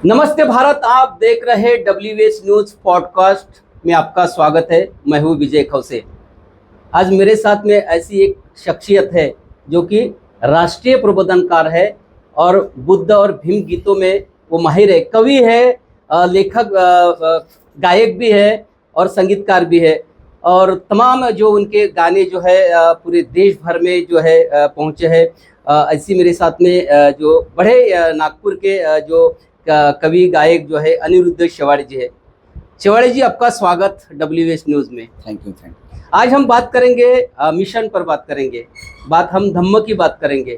नमस्ते भारत, आप देख रहे WS न्यूज पॉडकास्ट में आपका स्वागत है। मैं हूँ विजय खौसे। आज मेरे साथ में ऐसी एक शख्सियत है जो कि राष्ट्रीय प्रबोधनकार है और बुद्ध और भीम गीतों में वो माहिर है, कवि है, लेखक, गायक भी है और संगीतकार भी है। और तमाम जो उनके गाने जो है पूरे देश भर में जो है पहुँचे हैं। ऐसी मेरे साथ में जो बड़े नागपुर के जो कवि गायक जो है अनिरुद्ध शेवाड़े जी है। शेवाड़े जी, आपका स्वागत WS न्यूज में। Thank you. आज हम बात करेंगे मिशन पर, बात करेंगे, बात हम धम्म की बात करेंगे,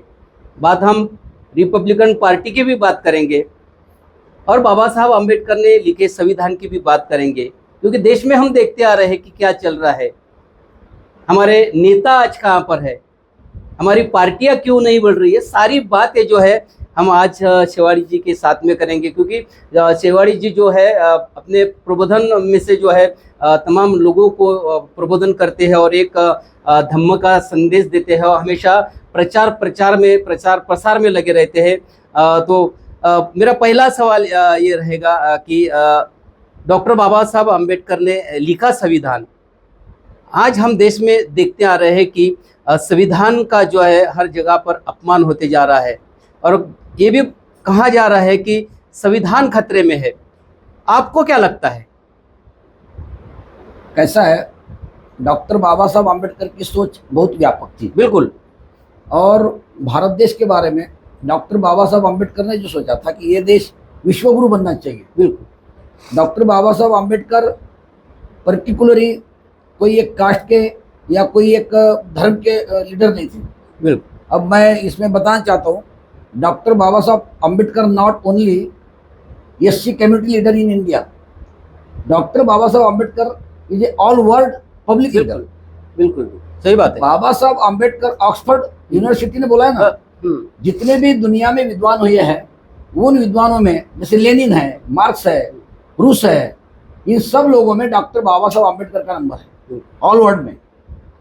बात हम रिपब्लिकन पार्टी की भी बात करेंगे और बाबा साहब अम्बेडकर ने लिखे संविधान की भी बात करेंगे। क्योंकि देश में हम देखते आ रहे हैं कि क्या चल रहा है, हमारे नेता आज कहाँ पर है, हमारी पार्टियां क्यों नहीं बढ़ रही है, सारी बातें जो है हम आज शेवाड़ी जी के साथ में करेंगे। क्योंकि शेवाड़ी जी जो है अपने प्रबोधन में से जो है तमाम लोगों को प्रबोधन करते हैं और एक धम्म का संदेश देते हैं और हमेशा प्रचार प्रसार में लगे रहते हैं। तो मेरा पहला सवाल ये रहेगा कि डॉक्टर बाबा साहब अम्बेडकर ने लिखा संविधान, आज हम देश में देखते आ रहे हैं कि संविधान का जो है हर जगह पर अपमान होते जा रहा है और ये भी कहा जा रहा है कि संविधान खतरे में है। आपको क्या लगता है? कैसा है, डॉक्टर बाबा साहब अम्बेडकर की सोच बहुत व्यापक थी। बिल्कुल। और भारत देश के बारे में डॉक्टर बाबा साहब अम्बेडकर ने जो सोचा था कि ये देश विश्वगुरु बनना चाहिए। बिल्कुल। डॉक्टर बाबा साहब अम्बेडकर पर्टिकुलरली कोई एक कास्ट के या कोई एक धर्म के लीडर नहीं थे। बिल्कुल। अब मैं इसमें बताना चाहता हूँ, doctor Baba Saheb Ambedkar not only SC community leader in India, doctor Baba Saheb Ambedkar is a all world public leader. बिल्कुल सही बात है। बाबा साहब अम्बेडकर ऑक्सफोर्ड यूनिवर्सिटी ने बोला है ना, जितने भी दुनिया में विद्वान हुए हैं उन विद्वानों में जैसे लेनिन है, मार्क्स है, रूस है, इन सब लोगों में डॉक्टर बाबा साहब अम्बेडकर का नंबर है ऑल वर्ल्ड में।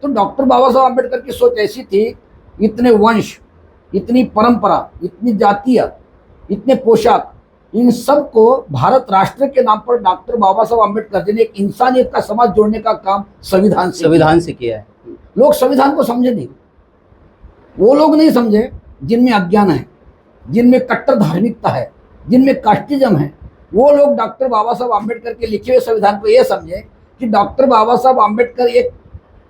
तो डॉक्टर बाबा साहब अम्बेडकर की सोच ऐसी थी, इतने वंश, इतनी परंपरा, इतनी जातियाँ, इतने पोशाक, इन सब को भारत राष्ट्र के नाम पर डॉक्टर बाबा साहब अम्बेडकर जी ने एक इंसानियत का समाज जोड़ने का काम संविधान से किया है। लोग संविधान को समझे नहीं, वो लोग नहीं समझे जिनमें अज्ञान है, जिनमें कट्टर धार्मिकता है, जिनमें कास्टिज्म है। वो लोग डॉक्टर बाबा साहब अम्बेडकर के लिखे हुए संविधान को ये समझे कि डॉक्टर बाबा साहब अम्बेडकर एक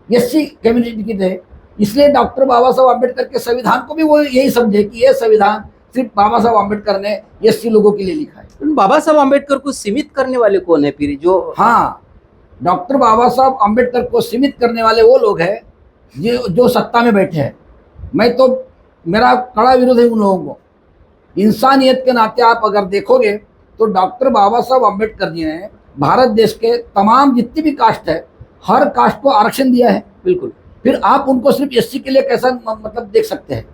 SC कम्युनिटी के थे, इसलिए डॉक्टर बाबा साहब अम्बेडकर के संविधान को भी वो यही समझे कि ये संविधान सिर्फ बाबा साहब अम्बेडकर ने SC लोगों के लिए लिखा है। बाबा साहब अम्बेडकर को सीमित करने वाले कौन है फिर? जो हाँ, डॉक्टर बाबा साहब अम्बेडकर को सीमित करने वाले वो लोग हैं जो सत्ता में बैठे हैं। मैं तो, मेरा कड़ा विरोध है उन लोगों को। इंसानियत के नाते आप अगर देखोगे तो डॉक्टर बाबा साहब अम्बेडकर जी ने भारत देश के तमाम जितनी भी कास्ट है, हर कास्ट को आरक्षण दिया है। बिल्कुल। फिर आप उनको सिर्फ SC के लिए कैसा मतलब देख सकते हैं?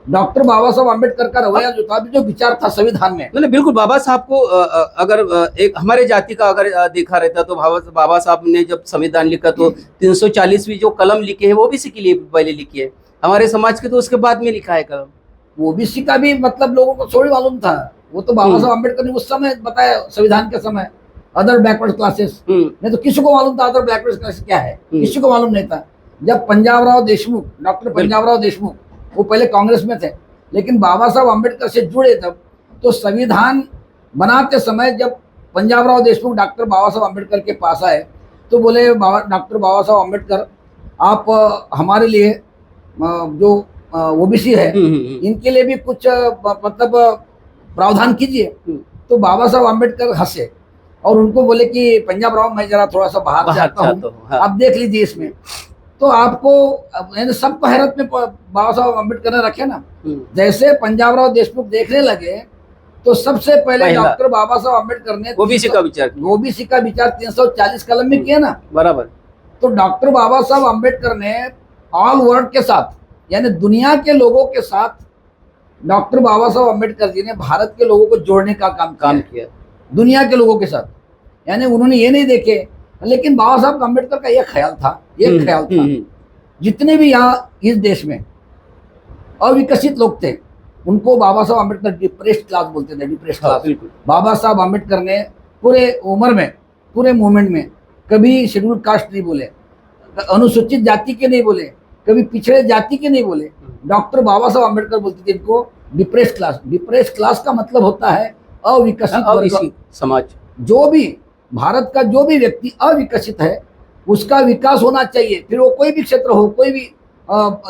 डॉक्टर बाबा साहब अम्बेडकर का रवैया जो था, जो विचार था संविधान में, नहीं, बिल्कुल। बाबा साहब को अगर एक हमारे जाति का अगर देखा रहता तो बाबा साहब ने जब संविधान लिखा तो 340वीं जो कलम लिखी है वो OBC के लिए पहले लिखी है, हमारे समाज के तो उसके बाद में लिखा है कलम। OBC का भी मतलब लोगों को थोड़ी मालूम था, वो तो बाबा साहब अम्बेडकर ने उस समय बताया संविधान के समय। अदर बैकवर्ड क्लासेस, नहीं तो किसी को मालूम था अदर बैकवर्ड क्लासेस क्या है? किसी को मालूम नहीं था। जब पंजाबराव देशमुख, डॉक्टर पंजाबराव देशमुख, वो पहले कांग्रेस में थे लेकिन बाबा साहब अम्बेडकर से जुड़े तब, तो संविधान बनाते समय जब पंजाबराव देशमुख डॉक्टर बाबा साहब अम्बेडकर के पास आए तो बोले, डॉक्टर बाबा साहब अम्बेडकर, आप हमारे लिए जो OBC है इनके लिए भी कुछ मतलब प्रावधान कीजिए। तो बाबा साहब अम्बेडकर हंसे और उनको बोले कि पंजाबराव, मैं जरा थोड़ा सा बाहर जाता हूँ, आप देख लीजिए इसमें। तो आपको सबको हैरत में बाबा साहब अम्बेडकर ने रखे ना। जैसे पंजाबराव देशमुख देखने लगे तो सबसे पहले डॉक्टर बाबा साहब अम्बेडकर ने OBC का विचार 340 कलम में किया ना, बराबर। तो डॉक्टर बाबा साहब अम्बेडकर ने ऑल वर्ल्ड के साथ, यानी दुनिया के लोगों के साथ, डॉक्टर बाबा साहब अम्बेडकर जी ने भारत के लोगों को जोड़ने का काम किया दुनिया के लोगों के साथ। यानी उन्होंने ये नहीं देखे, लेकिन बाबा साहब अम्बेडकर का एक ख्याल था, जितने भी यहाँ इस देश में अविकसित लोग थे, उनको बाबा साहब अम्बेडकर डिप्रेस्ड क्लास बोलते थे, डिप्रेस्ड हाँ, क्लास। बिल्कुल। बाबा साहब अम्बेडकर ने पूरे उम्र में, पूरे मूवमेंट में कभी शेड्यूल कास्ट नहीं बोले, अनुसूचित जाति के नहीं बोले, कभी पिछड़े जाति के नहीं बोले। डॉक्टर बाबा साहब अम्बेडकर बोलते थे इनको डिप्रेस्ड क्लास। डिप्रेस्ड क्लास का मतलब होता है अविकसित वर्ग। समाज। जो भी भारत का जो भी व्यक्ति अविकसित है उसका विकास होना चाहिए, फिर वो कोई भी क्षेत्र हो, कोई भी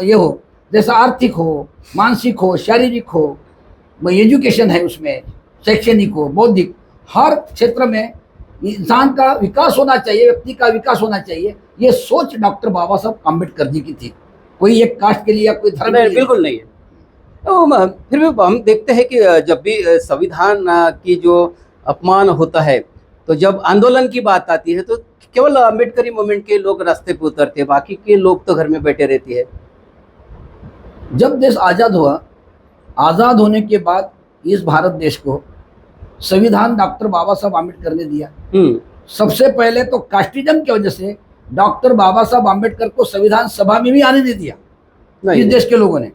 ये हो, जैसा आर्थिक हो, मानसिक हो, शारीरिक हो, एजुकेशन है उसमें, शैक्षणिक हो, बौद्धिक, हर क्षेत्र में इंसान का विकास होना चाहिए, व्यक्ति का विकास होना चाहिए। ये सोच डॉक्टर बाबा साहब अम्बेडकर जी की थी। कोई एक कास्ट के लिए या कोई धर्म के लिए बिल्कुल नहीं है। तो फिर भी हम देखते हैं कि जब भी संविधान की जो अपमान होता है, तो जब आंदोलन की बात आती है तो केवल अम्बेडकरी मूवमेंट के लोग रास्ते पे उतरते हैं, बाकी के लोग तो घर में बैठे रहती है। जब देश आज़ाद हुआ, आज़ाद होने के बाद इस भारत देश को संविधान डॉक्टर बाबा साहब अम्बेडकर ने दिया। सबसे पहले तो कास्टिज्म की वजह से डॉक्टर बाबा साहब अम्बेडकर को संविधान सभा में भी आने नहीं दिया इस देश के लोगों ने,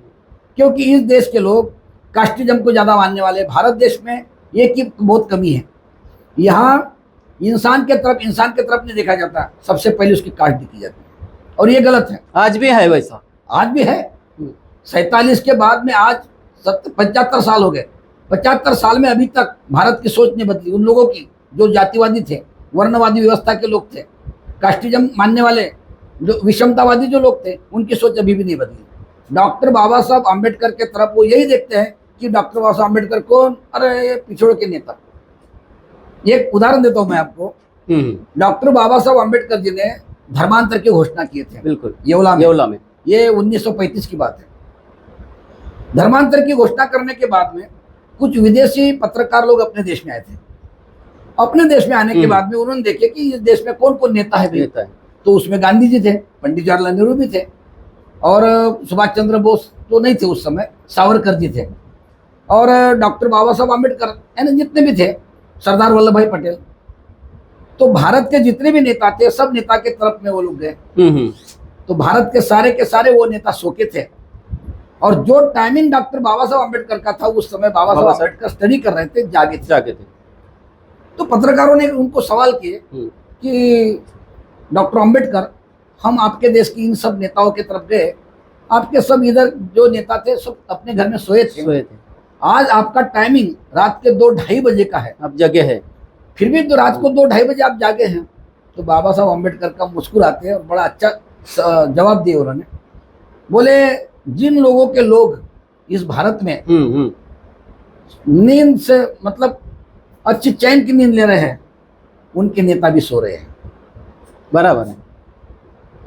क्योंकि इस देश के लोग कास्टिज्म को ज़्यादा मानने वाले। भारत देश में ये की बहुत कमी है, यहाँ इंसान के तरफ नहीं देखा जाता, सबसे पहले उसकी कास्ट देखी जाती है, और ये गलत है। आज भी है वैसा, आज भी है। 47 के बाद में आज 75 साल हो गए। 75 साल में अभी तक भारत की सोच नहीं बदली। उन लोगों की जो जातिवादी थे, वर्णवादी व्यवस्था के लोग थे, कास्टिज्म मानने वाले, जो विषमतावादी जो लोग थे, उनकी सोच अभी भी नहीं बदली। डॉक्टर बाबा साहब अम्बेडकर के तरफ वो यही देखते हैं कि डॉक्टर बाबा साहब अम्बेडकर कौन, अरे पिछड़ों के नेता। एक उदाहरण देता हूं मैं आपको। डॉक्टर बाबा साहब अम्बेडकर जी ने धर्मांतर की घोषणा किए थे, बिल्कुल, येवला में। ये 1935 की बात है। धर्मांतर की घोषणा करने के बाद में कुछ विदेशी पत्रकार लोग अपने देश में आए थे। अपने देश में आने के बाद में उन्होंने देखे कि इस देश में कौन कौन नेता है। तो उसमें गांधी जी थे, पंडित जवाहरलाल नेहरू भी थे, और सुभाष चंद्र बोस तो नहीं थे उस समय, सावरकर जी थे, और डॉक्टर बाबा साहब अम्बेडकर, यानी जितने भी थे, सरदार वल्लभ भाई पटेल। तो भारत के जितने भी नेता थे, सब नेता के तरफ में वो लोग गए। तो भारत के सारे वो नेता सोके थे, और जो टाइमिंग डॉक्टर बाबा साहब अम्बेडकर का था, उस समय बाबा साहब अम्बेडकर स्टडी कर रहे थे, जागे थे। तो पत्रकारों ने उनको सवाल किए कि डॉक्टर अम्बेडकर, हम आपके देश की इन सब नेताओं की तरफ गए, आपके सब इधर जो नेता थे सब अपने घर में सोए थे। आज आपका टाइमिंग रात के 2-2:30 बजे का है, आप जगे हैं, फिर भी तो रात को 2-2:30 बजे आप जागे हैं। तो बाबा साहब अम्बेडकर का मुस्कुराते हैं और बड़ा अच्छा जवाब दिए उन्होंने। बोले, जिन लोगों के लोग इस भारत में नींद से, मतलब अच्छी चैन की नींद ले रहे हैं, उनके नेता भी सो रहे हैं। बराबर है।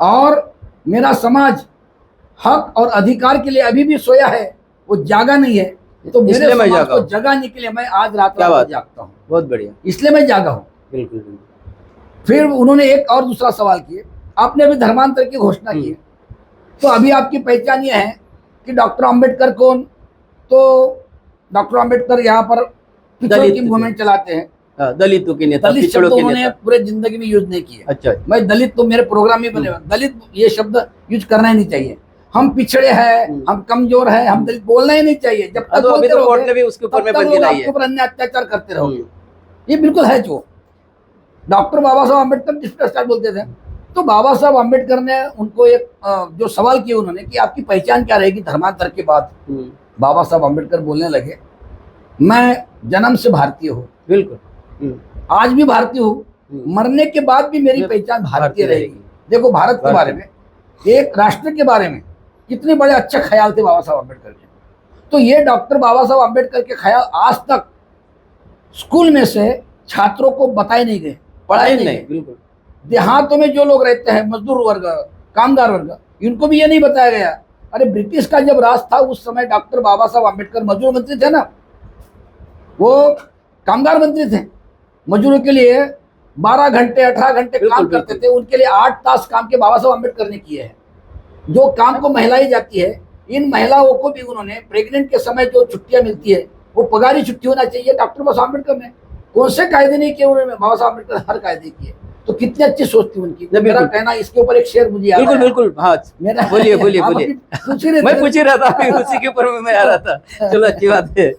और मेरा समाज हक और अधिकार के लिए अभी भी सोया है, वो जागा नहीं है। तो मेरे समाज को जगाने के लिए मैं आज रात जागता हूँ। बहुत बढ़िया, इसलिए मैं जागा हूँ। बिल्कुल। फिर उन्होंने एक और दूसरा सवाल किए, आपने अभी धर्मांतर की घोषणा की है, तो अभी आपकी पहचान ये है कि डॉक्टर अम्बेडकर कौन? तो डॉक्टर अम्बेडकर यहाँ पर पिछड़ों की मूवमेंट चलाते हैं, दलितों के नेता। दलित शब्द उन्होंने पूरे जिंदगी में यूज नहीं किए। अच्छा, मैं दलित तो मेरे प्रोग्राम में बने, दलित ये शब्द यूज करना ही नहीं चाहिए। हम पिछड़े हैं, हम कमजोर हैं, हम दलित बोलना ही नहीं चाहिए। जब तक बोलते रहोगे उसके ऊपर आपके ऊपर अन्य अत्याचार करते रहोगे। ये बिल्कुल है। जो डॉक्टर बाबा साहब अम्बेडकर जिस बोलते थे, तो बाबा साहब अम्बेडकर ने उनको एक जो सवाल किया उन्होंने कि आपकी पहचान क्या रहेगी धर्मांतर के बाद। बाबा साहब अम्बेडकर बोलने लगे, मैं जन्म से भारतीय हूँ, बिल्कुल, आज भी भारतीय हूँ, मरने के बाद भी मेरी पहचान भारतीय रहेगी। देखो, भारत के बारे में, एक राष्ट्र के बारे में कितने बड़े अच्छे ख्याल थे बाबा साहब अम्बेडकर के। तो ये डॉक्टर बाबा साहब अम्बेडकर के ख्याल आज तक स्कूल में से छात्रों को बताए नहीं गए, पढ़ाए नहीं गए। बिल्कुल। देहातों में जो लोग रहते हैं, मजदूर वर्ग, कामगार वर्ग, इनको भी ये नहीं बताया गया। अरे ब्रिटिश का जब राज था, उस समय डॉक्टर बाबा साहब अम्बेडकर मजदूर मंत्री थे ना, वो कामगार मंत्री थे। मजदूरों के लिए 12 घंटे 18 घंटे काम करते थे, उनके लिए 8 तास काम के बाबा साहब अम्बेडकर ने किए हैं। जो काम को महिलाएं जाती है, इन महिलाओं को भी उन्होंने प्रेग्नेंट के समय जो छुट्टियां मिलती है, वो पगारी छुट्टी होना चाहिए। डॉक्टर बाबा साहब अम्बेडकर ने कौन से कायदे नहीं किए उन्होंने? बाबा साहब अम्बेडकर हर कायदे किए। तो कितनी अच्छी सोच थी उनकी। नहीं, मेरा बिल्कुल। कहना इसके ऊपर एक शेर मुझे याद बिल्कुल आया। बिल्कुल, हाँ मेरा बोलिए बोलिए आप बोलिए। अभी पूछ ही रहे मैं थे। पूछ ही रहा था, अभी उसी के ऊपर मैं आ रहा था। चलो अच्छी बात है।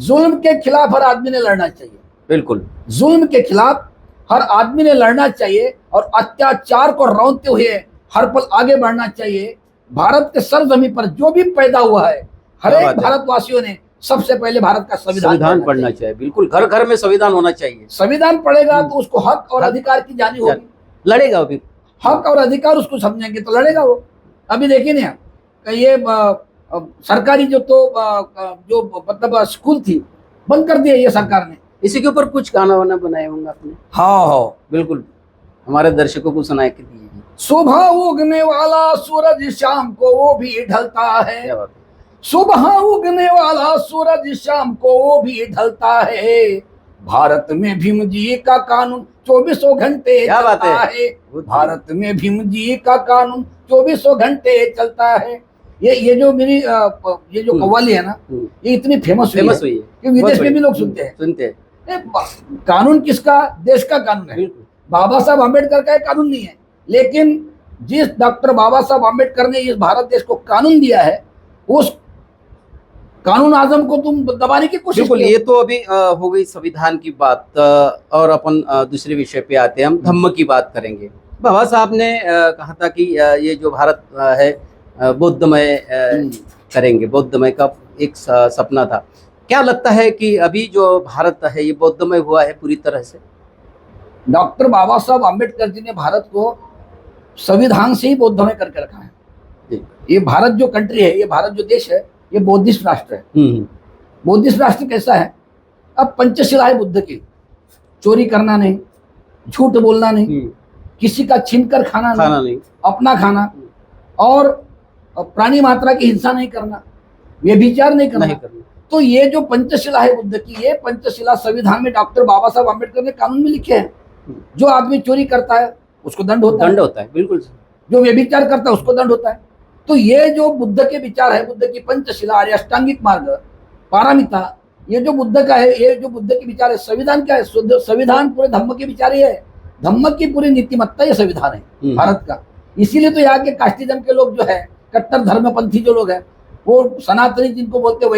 जुल्म के खिलाफ हर आदमी ने लड़ना चाहिए। बिल्कुल जुल्म के खिलाफ हर आदमी ने लड़ना चाहिए और अत्याचार को रौंदते हुए हर पल आगे बढ़ना चाहिए। भारत के सरजमी पर जो भी पैदा हुआ है, हर क्या एक बात है। भारतवासियों ने सबसे पहले भारत का संविधान पढ़ना चाहिए। बिल्कुल, घर घर में संविधान होना चाहिए। संविधान पढ़ेगा तो उसको हक और हक- अधिकार की जानी होगी। लड़ेगा भी। हक और अधिकार उसको समझेंगे तो लड़ेगा वो। अभी देखिए ना कि ये सरकारी जो मतलब स्कूल थी बंद कर दिया ये सरकार ने। इसी के ऊपर कुछ गाना वाना बनाए होंगे आपने? हाँ हाँ बिल्कुल, हमारे दर्शकों को सुनाए के दीजिए। सुबह उगने वाला सूरज शाम को वो भी ढलता है। क्या बात है। सुबह उगने वाला सूरज शाम को वो भी ढलता है। भारत में भीम जी का कानून 24 घंटे क्या बात चलता है। है। भारत में भीम जी का कानून 24 घंटे चलता है। ये जो मेरी ये जो कव्वाली है ना, ये इतनी फेमस हुई है कि विदेश में भी लोग सुनते हैं। कानून किसका? देश का कानून है। बिल्कुल। बाबा साहब आम्बेडकर का कानून नहीं है, लेकिन जिस डॉक्टर बाबा साहब आम्बेडकर ने इस भारत देश को कानून दिया है, उस कानून आजम को तुम दबाने की कोशिश बिल्कुल। की। ये तो अभी हो गई संविधान की बात, और अपन दूसरे विषय पे आते हैं। हम धम्म की बात करेंगे। बाबा साहब ने कहा था कि ये जो भारत है बौद्धमय करेंगे। बौद्धमय का एक सपना था। क्या लगता है कि अभी जो भारत है ये बौद्धमय हुआ है पूरी तरह से? डॉक्टर बाबा साहब आम्बेडकर जी ने भारत को संविधान से ही बौद्धमय करके रखा है। ये भारत जो कंट्री है, ये भारत जो देश है, ये बौद्धिस्ट राष्ट्र है। बौद्धिस्ट राष्ट्र कैसा है? अब पंचशिला है बुद्ध की। चोरी करना नहीं, झूठ बोलना नहीं, किसी का छीन कर खाना नहीं, अपना खाना, और प्राणी मात्रा की हिंसा नहीं करना, व्यभिचार नहीं करना। तो ये जो पंचशिला है बुद्ध की, ये पंचशिला संविधान में डॉक्टर बाबा साहब आम्बेडकर ने कानून में लिखे हैं। जो आदमी चोरी करता है उसको दंड होता है। बिल्कुल। जो व्यभिचार करता है उसको दंड होता है। तो ये जो बुद्ध के विचार है, बुद्ध की पंचशिला, अष्टांगिक मार्ग, पारामिता, ये जो बुद्ध का है, ये जो बुद्ध के विचार है। संविधान क्या है? संविधान पूरे धम्म के विचार ही है। धम्म की पूरी नीतिमत्ता ये संविधान है भारत का। इसीलिए तो यहाँ के कास्टिज्म के लोग जो है, कट्टर धर्मपंथी जो लोग हैं, वो सनातनी जिनको बोलते हैं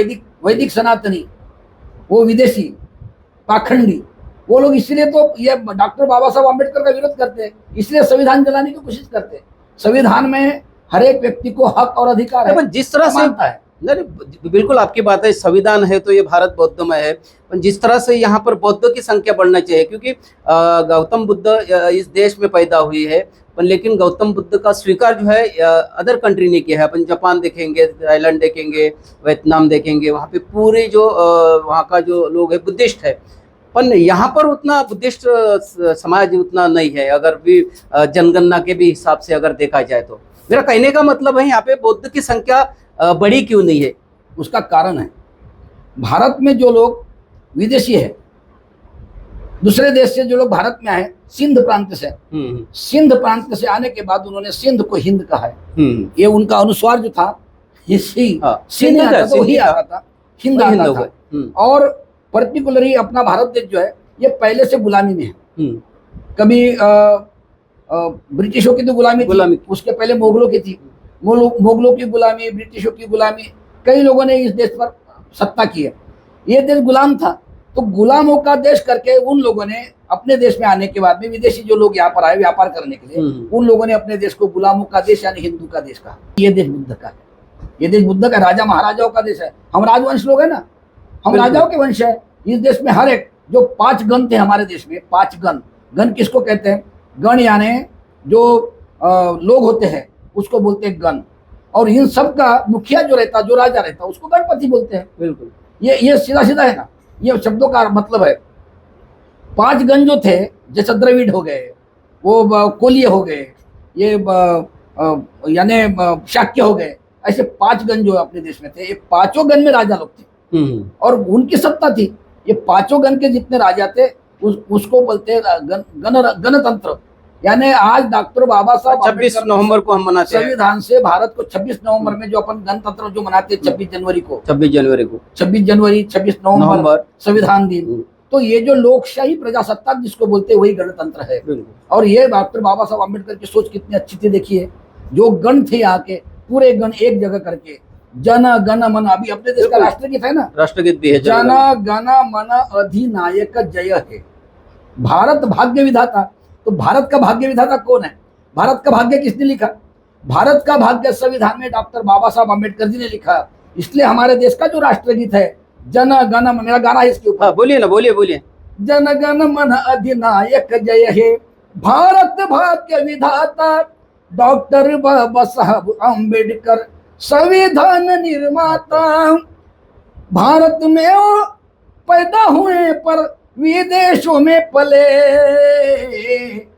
वैदिक सनातनी, वो विदेशी पाखंडी, वो लोग इसीलिए तो ये डॉक्टर बाबा साहब आम्बेडकर का विरोध करते हैं। इसलिए संविधान जलाने की कोशिश करते हैं। संविधान में हर एक व्यक्ति को हक और अधिकार है। जिस तरह से मानता है। नहीं, बिल्कुल आपकी बात है। संविधान है तो ये भारत बौद्धमय है, पर जिस तरह से यहाँ पर बौद्धों की संख्या बढ़ना चाहिए, क्योंकि गौतम बुद्ध इस देश में पैदा हुई है, पर लेकिन गौतम बुद्ध का स्वीकार जो है अदर कंट्री ने किया है। अपन जापान देखेंगे, थाईलैंड देखेंगे, वियतनाम देखेंगे, वहाँ पे पूरे जो वहाँ का जो लोग है बुद्धिस्ट है, पर यहाँ पर उतना बुद्धिस्ट समाज उतना नहीं है। अगर भी जनगणना के भी हिसाब से अगर देखा जाए तो मेरा कहने का मतलब है यहाँ पे बौद्ध की संख्या बड़ी क्यों नहीं है? उसका कारण है, भारत में जो लोग विदेशी है, दूसरे देश से जो लोग भारत में आए, सिंध प्रांत से, सिंध प्रांत से आने के बाद उन्होंने सिंध को हिंद कहा है। ये उनका अनुस्वार जो था, सिंध आता था, वही आता था, हिंद आता था। और पर्टिकुलरली अपना भारत देश जो है, ये पहले से गुलामी में है। कभी ब्रिटिशों की तो गुलामी थी, उसके पहले मुगलों की थी। मुगलों की गुलामी, ब्रिटिशों की गुलामी, कई लोगों ने इस देश पर सत्ता की है। ये देश गुलाम था, तो गुलामों का देश करके उन लोगों ने अपने देश में आने के बाद में, विदेशी जो लोग यहाँ पर आए व्यापार करने के लिए, उन लोगों ने अपने देश को गुलामों का देश यानी हिंदू का देश कहा। ये देश बुद्ध का है, ये देश बुद्ध का, राजा महाराजाओं का देश है। हम राजवंश लोग है ना, हम राजाओं के वंश है। इस देश में हर एक जो 5 गण थे हमारे देश में, 5 गण। गण किसको कहते हैं? गण यानी जो लोग होते हैं उसको बोलते हैं गण। और इन सब का मुखिया जो रहता, जो राजा रहता, उसको गणपति बोलते हैं। बिल्कुल, ये सीधा सीधा है ना, ये शब्दों का मतलब है। 5 गण जो थे, जैसे द्रविड़ हो गए, वो कोलिये हो गए, ये यानी शाक्य हो गए, ऐसे 5 गण जो अपने देश में थे, ये 5 गण में राजा लोग थे और उनकी सत्ता थी। ये 5 गण के जितने राजा थे उसको बोलते हैं गणतंत्र। यानी आज डॉक्टर बाबा साहब 26 नवंबर को हम मनाते हैं संविधान से भारत को 26 नवंबर में जो अपन गणतंत्र जो मनाते हैं 26 जनवरी को, 26 जनवरी को, 26 जनवरी 26 नवंबर संविधान दिन। तो ये जो लोकशाही प्रजासत्ताक जिसको बोलते हैं वही गणतंत्र है। और ये डॉक्टर बाबा साहब अम्बेडकर की सोच कितनी अच्छी थी देखिए, जो गण थे यहाँ के पूरे गण एक जगह करके जन गण मन, अभी अपने देश का राष्ट्रगीत है ना, राष्ट्रगीत भी है, जन गण मन अधिनायक जय है, भारत भाग्य विधाता। तो भारत का भाग्य विधाता कौन है? भारत का भाग्य किसने लिखा? भारत का भाग्य संविधान में डॉक्टर बाबा साहब अम्बेडकर जी ने लिखा। इसलिए हमारे देश का जो राष्ट्रगीत है जन गण मन, मेरा गाना है इसके ऊपर। हाँ, बोलिए ना, बोलिए। जन गण मन अधिनायक जय हे, भारत भाग्य विधाता, डॉक्टर बाबा साहब अम्बेडकर संविधान निर्माता। भारत में वो पैदा हुए पर विदेशों में पले,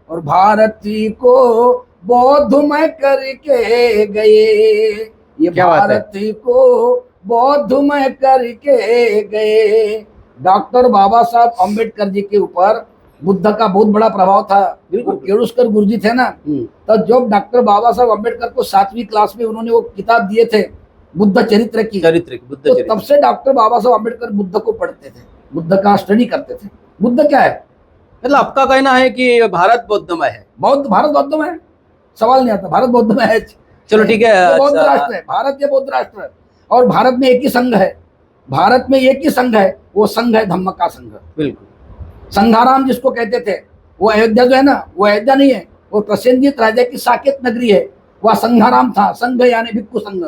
और भारती को बौद्धमय करके गए। ये भारती को बौद्धमय करके गए। डॉक्टर बाबा साहब अम्बेडकर जी के ऊपर बुद्ध का बहुत बड़ा प्रभाव था। बिल्कुल, केड़ुस्कर गुरुजी थे ना, तो जब डॉक्टर बाबा साहब अम्बेडकर को 7वीं क्लास में उन्होंने वो किताब दिए थे बुद्ध चरित्र की, तो तब से डॉक्टर बाबा साहब अम्बेडकर बुद्ध को पढ़ते थे, बुद्ध का स्टडी करते थे। बुद्ध क्या है? मतलब आपका कहना है कि भारत बौद्धमय है? भारत बौद्धमय है, सवाल नहीं आता, भारत बौद्धमय है। चलो ठीक है, बौद्ध राष्ट्र है भारत, ये बौद्ध राष्ट्र है। और भारत में एक ही संघ है, भारत में एक ही संघ है, वो संघ है धम्म का संघ। बिल्कुल, संघाराम जिसको कहते थे, वो अयोध्या जो है ना, वो अयोध्या नहीं है, वो प्रसेनजीत राजा की साकेत नगरी है, वह संघाराम था। संघ यानी भिक्खु संघ,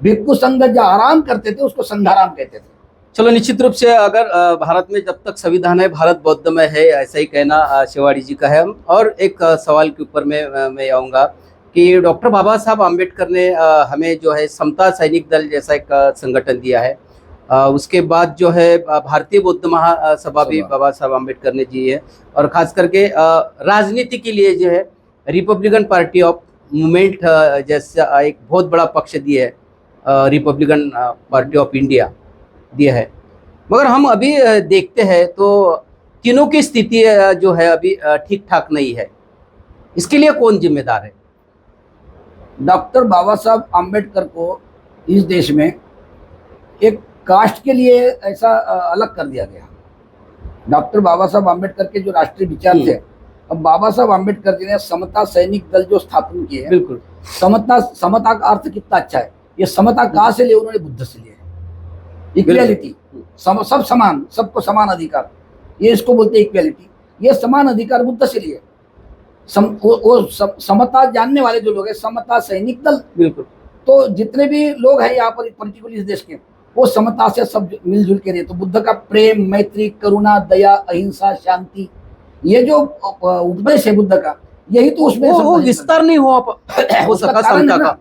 भिक्खु संघ जो आराम करते थे उसको संघाराम कहते थे। चलो, निश्चित रूप से अगर भारत में जब तक संविधान है भारत बौद्धमय है, ऐसा ही कहना शिवाड़ी जी का है। और एक सवाल के ऊपर मैं आऊँगा कि डॉक्टर बाबा साहब अम्बेडकर ने हमें जो है समता सैनिक दल जैसा एक संगठन दिया है। उसके बाद जो है भारतीय बौद्ध महासभा भी बाबा साहब अम्बेडकर ने दी है। और खास करके राजनीति के लिए जो है रिपब्लिकन पार्टी ऑफ मूवमेंट जैसा एक बहुत बड़ा पक्ष दिया है, रिपब्लिकन पार्टी ऑफ इंडिया दिया है। मगर हम अभी देखते हैं तो तीनों की स्थिति जो है अभी ठीक ठाक नहीं है। इसके लिए कौन जिम्मेदार है? डॉक्टर बाबा साहब अम्बेडकर को इस देश में एक कास्ट के लिए ऐसा अलग कर दिया गया। डॉक्टर बाबा साहब अम्बेडकर के जो राष्ट्रीय विचार थे, अब बाबा साहब अम्बेडकर जी ने समता सैनिक दल जो स्थापन किए, बिल्कुल समता का अर्थ कितना अच्छा है। ये समता कहाँ से लिए? उन्होंने बुद्ध से लिए। इक्वालिटी, सब समान, सबको समान अधिकार, ये इसको बोलते हैं इक्वालिटी। ये समान अधिकार बुद्ध से लिए। समता जानने वाले जो लोग हैं, समता सैनिक दल, बिल्कुल। तो जितने भी लोग हैं यहाँ पर पर्टिकुलर इस देश के, वो समता से सब मिलजुल के रहे। तो बुद्ध का प्रेम, मैत्री, करुणा, दया, अहिंसा, शांति, ये जो उपदेश है बुद्ध का, यही तो उसमें विस्तार नहीं हो सका समता का।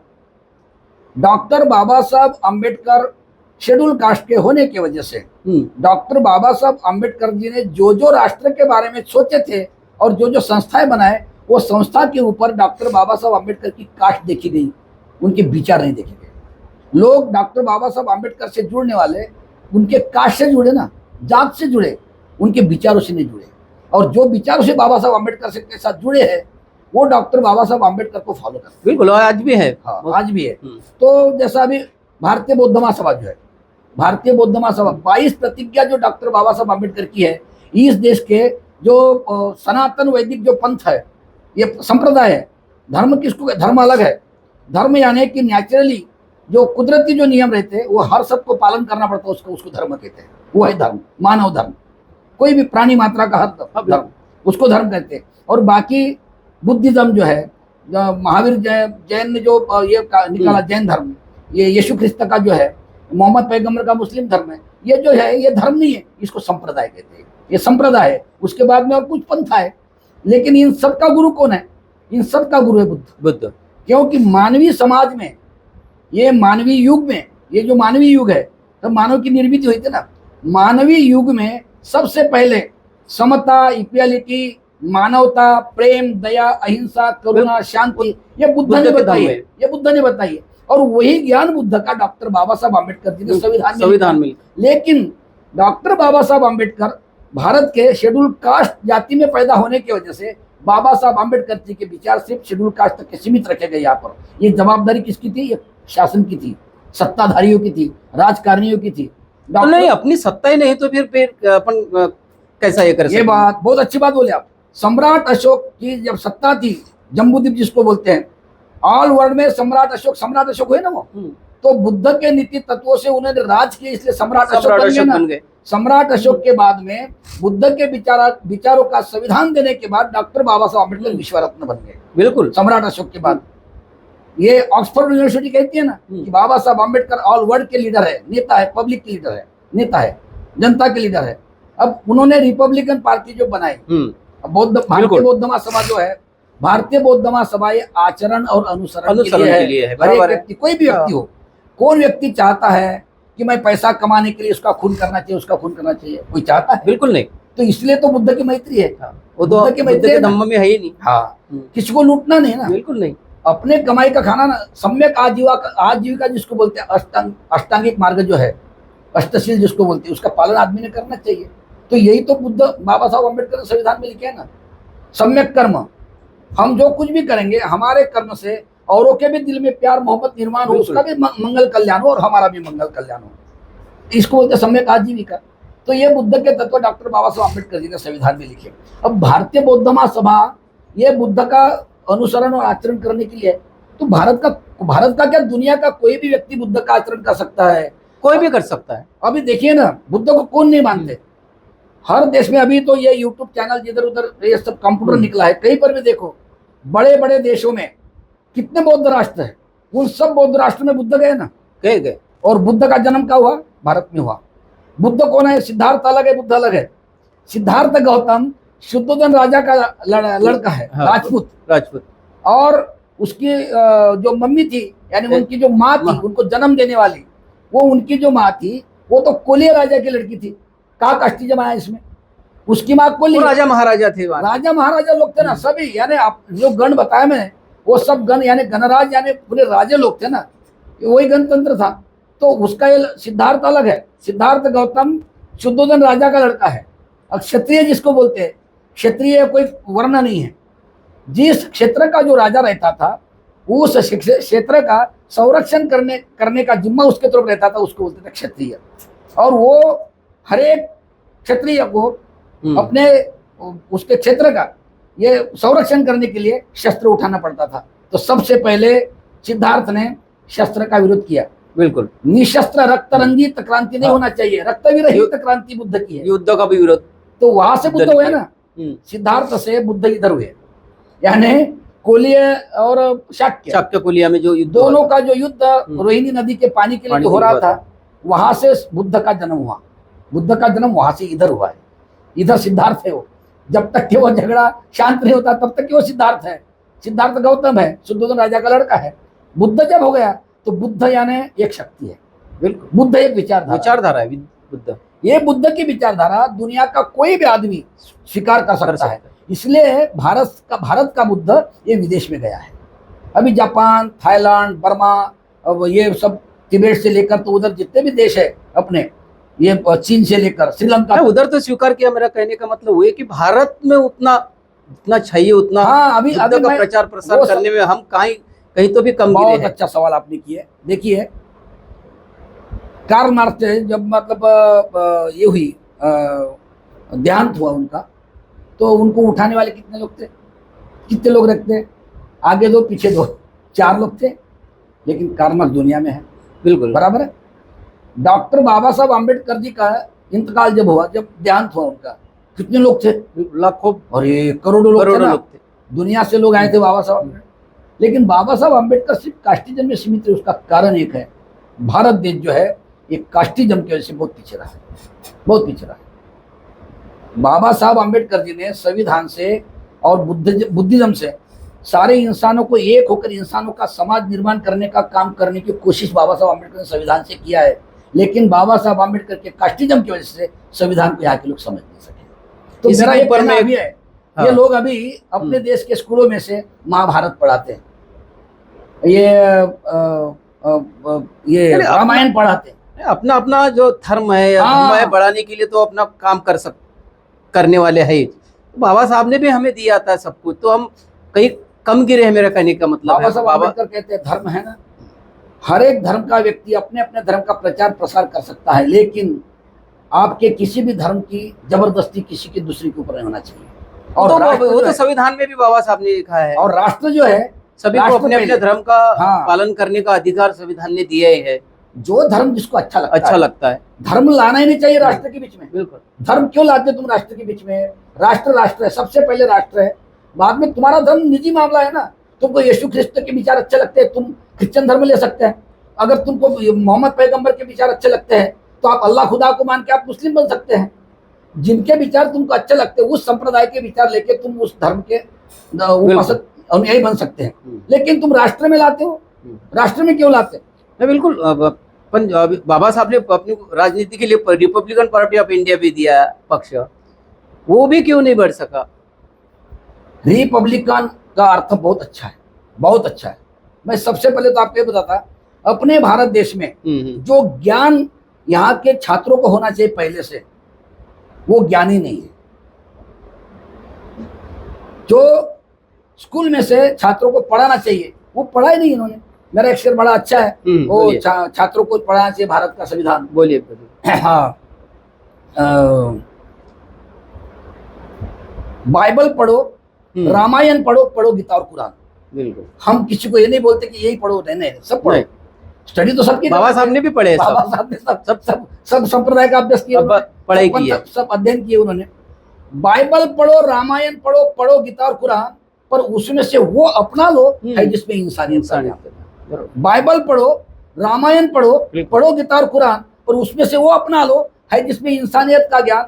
Doctor Baba Saheb Ambedkar schedule caste के होने की वजह से डॉक्टर बाबा साहब अम्बेडकर जी ने जो राष्ट्र के बारे में सोचे थे और जो संस्थाएं बनाए, वो संस्था के ऊपर डॉक्टर बाबा साहब अम्बेडकर की कास्ट देखी गई, उनके विचार नहीं देखे गए। लोग डॉक्टर बाबा साहब अम्बेडकर से जुड़ने वाले उनके कास्ट से जुड़े ना, जात से जुड़े, उनके विचारों से नहीं जुड़े। और जो विचारों से बाबा साहब अम्बेडकर से के साथ जुड़े हैं, वो डॉक्टर बाबा साहब अम्बेडकर को फॉलो करते हैं। बिल्कुल, आज भी है। हाँ, आज भी है। तो जैसा अभी भारतीय बौद्ध महासभा जो है, भारतीय बौद्ध महासभा 22 प्रतिज्ञा जो डॉक्टर बाबा साहब अम्बेडकर की है, इस देश के जो सनातन वैदिक जो पंथ है, ये संप्रदाय है। धर्म किसको? धर्म अलग है। धर्म यानी कि नेचुरली जो कुदरती जो नियम रहते हैं, वो हर सबको पालन करना पड़ता है, उसको धर्म कहते हैं। वो है धर्म, मानव धर्म। कोई भी प्राणी मात्रा का हर धर्म, उसको धर्म कहते हैं। और बाकी बुद्धिज्म जो है, महावीर जैन ने जो ये निकाला जैन धर्म, ये यीशु ख्रिस्त का जो है, मोहम्मद पैगंबर का मुस्लिम धर्म है, ये जो है ये धर्म नहीं है, इसको संप्रदाय कहते हैं। ये संप्रदाय है। उसके बाद में और कुछ पंथ है, लेकिन इन सब का गुरु कौन है? इन सब का गुरु है बुद्ध। क्योंकि मानवीय समाज में, ये मानवीय युग में, ये जो मानवीय युग है, तो मानव की निर्मित हुई थी ना, मानवीय युग में सबसे पहले समता, इक्वालिटी, मानवता, प्रेम, दया, अहिंसा, करुणा, शांति, ये बुद्ध ने बताई है। ये बुद्ध ने बताई है। और वही ज्ञान बुद्ध का डॉक्टर बाबा साहब अम्बेडकर जी ने संविधान में। लेकिन डॉक्टर बाबा साहब अम्बेडकर भारत के शेड्यूल कास्ट जाति में पैदा होने की वजह से बाबा साहब अम्बेडकर जी के विचार सिर्फ शेड्यूल कास्ट तक के सीमित रखे गए। यहाँ पर ये जवाबदारी किसकी थी? ये शासन की थी, सत्ताधारियों की थी, राजकारणियों की थी। नहीं, अपनी सत्ता ही नहीं तो फिर अपन कैसा ये कर ये सकते हैं? बात बहुत अच्छी बात बोले आप। सम्राट अशोक की जब सत्ता थी, जम्बूद्वीप जिसको बोलते हैं, ऑल वर्ल्ड में सम्राट अशोक हुए ना वो, तो बुद्ध के नीति तत्वों से उन्होंने राज किया, इसलिए सम्राट अशोक बन गए ना। सम्राट अशोक के बाद में बुद्ध के विचारों का संविधान देने के बाद डॉक्टर बाबा साहब अम्बेडकर विश्व रत्न बन गए। बिल्कुल, सम्राट अशोक के बाद ये ऑक्सफोर्ड यूनिवर्सिटी कहती है ना कि बाबा साहब अम्बेडकर ऑल वर्ल्ड के लीडर है, नेता है, पब्लिक के लीडर है, नेता है, जनता के लीडर है। अब उन्होंने रिपब्लिकन पार्टी जो बनाई, भारतीय बौद्ध महासभा जो है, भारतीय बौद्ध महासभा ये आचरण और अनुसरण के लिए है। हर एक व्यक्ति, कोई भी व्यक्ति हो, कौन व्यक्ति चाहता है कि मैं पैसा कमाने के लिए उसका खून करना चाहिए, उसका खून करना चाहिए? कोई चाहता है? बिल्कुल नहीं। तो इसलिए तो बुद्ध की मैत्री है। वो तो बुद्ध के धम्म में है ही नहीं। हाँ, किसी को लूटना नहीं ना, बिल्कुल नहीं। अपने कमाई का खाना ना, सम्यक आजीविका जिसको बोलते हैं, अष्टांगिक मार्ग जो है, अष्टशील जिसको बोलते हैं, उसका पालन आदमी ने करना चाहिए। तो यही तो बुद्ध बाबा साहब अम्बेडकर ने संविधान में लिखे है ना, सम्यक कर्म। हम जो कुछ भी करेंगे, हमारे कर्म से औरों के भी दिल में प्यार मोहब्बत निर्माण हो, उसका भी मंगल कल्याण हो और हमारा भी मंगल कल्याण हो, इसको बोलते हैं सम्यक आजीविका। तो ये बुद्ध के तत्व डॉक्टर बाबा साहब अम्बेडकर जी ने संविधान में लिखे। अब भारतीय बौद्ध महासभा ये बुद्ध का अनुसरण और आचरण करने के लिए, तो भारत का क्या, दुनिया का कोई भी व्यक्ति बुद्ध का आचरण कर सकता है, कोई भी कर सकता है। अभी देखिए ना, बुद्ध को कौन नहीं मानते, हर देश में। अभी तो ये यूट्यूब चैनल जिधर उधर ये सब कंप्यूटर निकला है, कहीं पर भी देखो, बड़े बड़े देशों में कितने बौद्ध राष्ट्र है, उन सब बौद्ध राष्ट्र में बुद्ध गए ना, गए। और बुद्ध का जन्म क्या हुआ? भारत में हुआ। बुद्ध कौन है? सिद्धार्थ अलग है, बुद्ध अलग है। सिद्धार्थ गौतम शुद्धोधन राजा का लड़का है, राजपूत। और उसकी जो मम्मी थी, यानी उनकी जो माँ थी, उनको जन्म देने वाली, वो उनकी जो माँ थी वो तो कोलिया राजा की लड़की थी। कहा कास्टिज्म आया इसमें? उसकी माँ कोलिया, राजा महाराजा थे, राजा महाराजा लोग थे ना सभी, यानी आप जो गण बताया मैंने, वो सब गण यानी गणराज यानी पूरे राजे लोग थे ना, वही गणतंत्र था। तो उसका ये सिद्धार्थ अलग है। सिद्धार्थ गौतम शुद्धोधन राजा का लड़का है। और क्षत्रिय जिसको बोलते हैं, क्षत्रिय कोई वर्ण नहीं है। जिस क्षेत्र का जो राजा रहता था, उस क्षेत्र का संरक्षण करने का जिम्मा उसके तरफ रहता था, उसको बोलते थे क्षत्रिय। और वो हर एक क्षत्रिय को अपने उसके क्षेत्र का ये संरक्षण करने के लिए शस्त्र उठाना पड़ता था। तो सबसे पहले सिद्धार्थ ने शस्त्र का विरोध किया। बिल्कुल, निशस्त्र रक्त रंजित क्रांति नहीं होना चाहिए, रक्त विरहित क्रांति बुद्ध की है, युद्ध का भी विरोध। तो वहां से बुद्ध हुए ना, सिद्धार्थ से बुद्ध इधर हुए, यानी कोलिया और शाक्य कोलिया में जो युद्ध, दोनों का जो युद्ध रोहिणी नदी के पानी के लिए हो रहा था, वहां से बुद्ध का जन्म हुआ। बुद्ध का जन्म वहां से इधर हुआ है। इधर सिद्धार्थ है वो। जब तक कि वो झगड़ा शांत नहीं होता तब तक कि वो सिद्धार्थ है। सिद्धार्थ गौतम है, शुद्धोधन राजा का लड़का है। बुद्ध जब हो गया तो बुद्ध यानी एक शक्ति है। बिल्कुल, बुद्ध एक विचारधारा है। बुद्ध, ये बुद्ध की विचारधारा दुनिया का कोई भी आदमी स्वीकार कर सकता है। इसलिए भारत का बुद्ध ये विदेश में गया है। अभी जापान, थाईलैंड, बर्मा, अब ये सब तिब्बत से लेकर तो उधर जितने भी देश है अपने, ये चीन से लेकर श्रीलंका, उधर तो स्वीकार किया। मेरा कहने का मतलब वो है कि भारत में उतना चाहिए उतना, हाँ, अभी का प्रचार प्रसार करने में हम कहीं तो भी कम। बहुत अच्छा सवाल आपने किया। देखिए, कार्ल मार्क्स जब मतलब ये हुई देहांत हुआ उनका, तो उनको उठाने वाले कितने लोग थे? कितने लोग रखते? आगे दो पीछे दो, 4 लोग थे। लेकिन कार्ल मार्क्स दुनिया में है, बिल्कुल बराबर है। डॉक्टर बाबा साहब अम्बेडकर जी का इंतकाल जब हुआ, जब देहांत हुआ उनका, कितने लोग थे? लाखों और ये करोड़ों लोग थे। दुनिया से लोग आए थे बाबा साहब। लेकिन बाबा साहब अम्बेडकर सिर्फ कास्टिज्म में सीमित है। उसका कारण एक है, भारत देश जो है एक कास्टिज्म की वजह से बहुत पीछे रहा है, बहुत पीछे रहा है। बाबा साहब अम्बेडकर जी ने संविधान से और बुद्धिज्म से सारे इंसानों को एक होकर इंसानों का समाज निर्माण करने का काम करने की कोशिश बाबा साहब अम्बेडकर ने संविधान से किया है। लेकिन बाबा साहब अम्बेडकर के कास्टिज्म की वजह से संविधान को यहाँ के लोग समझ नहीं सके। तो मेरा एक कहना भी है, ये लोग अभी अपने देश के स्कूलों में से महाभारत पढ़ाते हैं, ये रामायण पढ़ाते हैं। अपना अपना जो धर्म है, धर्म है बढ़ाने के लिए तो अपना काम करने वाले है। तो बाबा साहब ने भी हमें दिया था सब कुछ, तो हम कहीं कम गिरे हैं, मेरा कहने का मतलब। बाबा साहब अम्बेडकर कहते हैं धर्म है ना, हर एक धर्म का व्यक्ति अपने अपने धर्म का प्रचार प्रसार कर सकता है, लेकिन आपके किसी भी धर्म की जबरदस्ती किसी की दूसरी के ऊपर नहीं होना चाहिए। और वो राष्ट्र जो तो है- संविधान में भी बाबा साहब ने लिखा है, और राष्ट्र जो है सभी को राष्ट्र अपने अपने पहले। धर्म का हाँ। पालन करने का अधिकार संविधान ने दिया ही है। जो धर्म जिसको अच्छा अच्छा लगता है, धर्म लाना ही नहीं चाहिए राष्ट्र के बीच में। बिल्कुल। धर्म क्यों लाते तुम राष्ट्र के बीच में? राष्ट्र राष्ट्र है, सबसे पहले राष्ट्र है, बाद में तुम्हारा धर्म निजी मामला है ना। तुमको यीशु ख्रिस्त के विचार अच्छे लगते हैं, तुम क्रिश्चियन धर्म ले सकते हैं। अगर तुमको मोहम्मद पैगंबर के विचार अच्छे लगते हैं तो आप अल्लाह खुदा को मान के आप मुस्लिम बन सकते हैं। जिनके विचार तुमको अच्छे लगते हैं उस संप्रदाय के विचार लेके तुम उस धर्म के उपासक अनुयायी बन सकते हैं। लेकिन तुम राष्ट्र में लाते हो, राष्ट्र में क्यों लाते? नहीं, बिल्कुल। बाबा साहब ने अपनी राजनीति के लिए रिपब्लिकन पार्टी ऑफ इंडिया भी दिया पक्ष, वो भी क्यों नहीं बढ़ सका? रिपब्लिकन का अर्थ बहुत अच्छा है, बहुत अच्छा है। मैं सबसे पहले तो आपको ये बताता, अपने भारत देश में जो ज्ञान यहाँ के छात्रों को होना चाहिए पहले से, वो ज्ञान ही नहीं है। जो स्कूल में से छात्रों को पढ़ाना चाहिए वो पढ़ा ही नहीं इन्होंने। मेरा एक शेर बड़ा अच्छा है, वो छात्रों को पढ़ाना चाहिए भारत का संविधान। बोलिए। हाँ, बाइबल पढ़ो, रामायण पढ़ो, पढ़ो गीता और कुरान। बिल्कुल। हम किसी को ये नहीं बोलते कि यही पढ़ो, नहीं, सब पढ़ो। स्टडी तो सबकी, बाबा साहब ने भी पढ़े, बाबा साहब ने सब संप्रदाय का अभ्यास किया, पढ़ाई की है, सब अध्ययन किए उन्होंने। बाइबल पढ़ो, रामायण पढ़ो, पढ़ो गीता और कुरान, पर उसमें से वो अपना लो है जिसमें इंसानियत। बाइबल पढ़ो, रामायण पढ़ो, पढ़ो गीता और कुरान, पर उसमें से वो अपना लो है जिसमें इंसानियत का ज्ञान।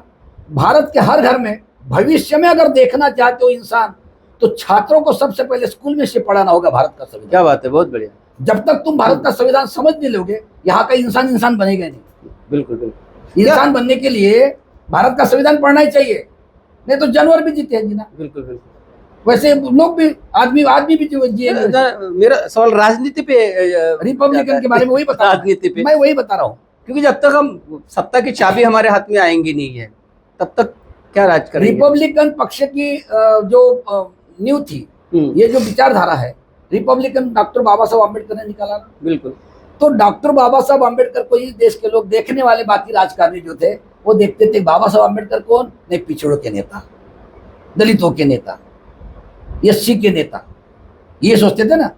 भारत के हर घर में भविष्य में अगर देखना चाहते हो इंसान, तो छात्रों को सबसे पहले स्कूल में से पढ़ाना होगा भारत का संविधान। क्या बात है, बहुत बढ़िया। जब तक तुम भारत का संविधान समझ नहीं लोगे, यहाँ का इंसान बनेगा नहीं। बिल्कुल बिल्कुल। इंसान बनने के लिए भारत का संविधान पढ़ना ही चाहिए, नहीं तो जानवर भी जीते हैं जीना। बिल्कुल बिल्कुल। वैसे लोग भी, आदमी भी जिए। मेरा सवाल राजनीति पे, रिपब्लिकन के बारे में वही बता, राजनीति पे मैं वही बता रहा हूँ। क्योंकि जब तक हम सत्ता की चाबी हमारे हाथ में आएंगी नहीं है, तब तक क्या राज करेंगे? रिपब्लिकन पक्ष की जो नींव थी, ये जो विचारधारा है, रिपब्लिकन डॉक्टर बाबा साहब अम्बेडकर ने निकाला। बिल्कुल। तो डॉक्टर बाबा साहब अम्बेडकर को ही देश के लोग देखने वाले, बाकी राजकारणी जो थे वो देखते थे बाबा साहब अम्बेडकर कौन? नहीं, पिछड़ों के नेता, दलितों के नेता, एससी के नेता, ये सोचते थे ना।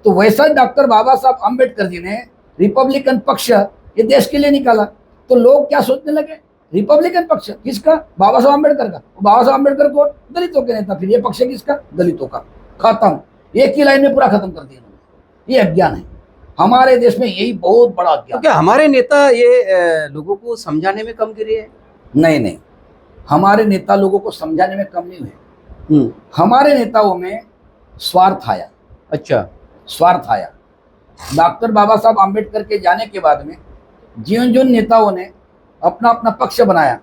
तो वैसा डॉक्टर बाबा साहब अम्बेडकर जी ने रिपब्लिकन पक्ष ये देश के लिए निकाला। तो लोग क्या सोचने लगे, रिपब्लिकन पक्ष किसका? बाबा साहब अम्बेडकर का। बाबा साहब अम्बेडकर कौन? दलितों के नेता। फिर ये पक्ष किसका? दलितों का। खत्म, एक ही लाइन में पूरा खत्म कर दिया उन्होंने। ये अज्ञान है हमारे देश में, यही बहुत बड़ा अज्ञान। तो क्या हमारे नेता ये लोगों को समझाने में कम गिरे हैं? नहीं, हमारे नेता लोगों को समझाने में कम नहीं हुए। हमारे नेताओं में स्वार्थ आया। अच्छा, स्वार्थ आया। डॉक्टर बाबा साहब अम्बेडकर के जाने के बाद में जिन नेताओं ने अपना अपना पक्ष बनाया,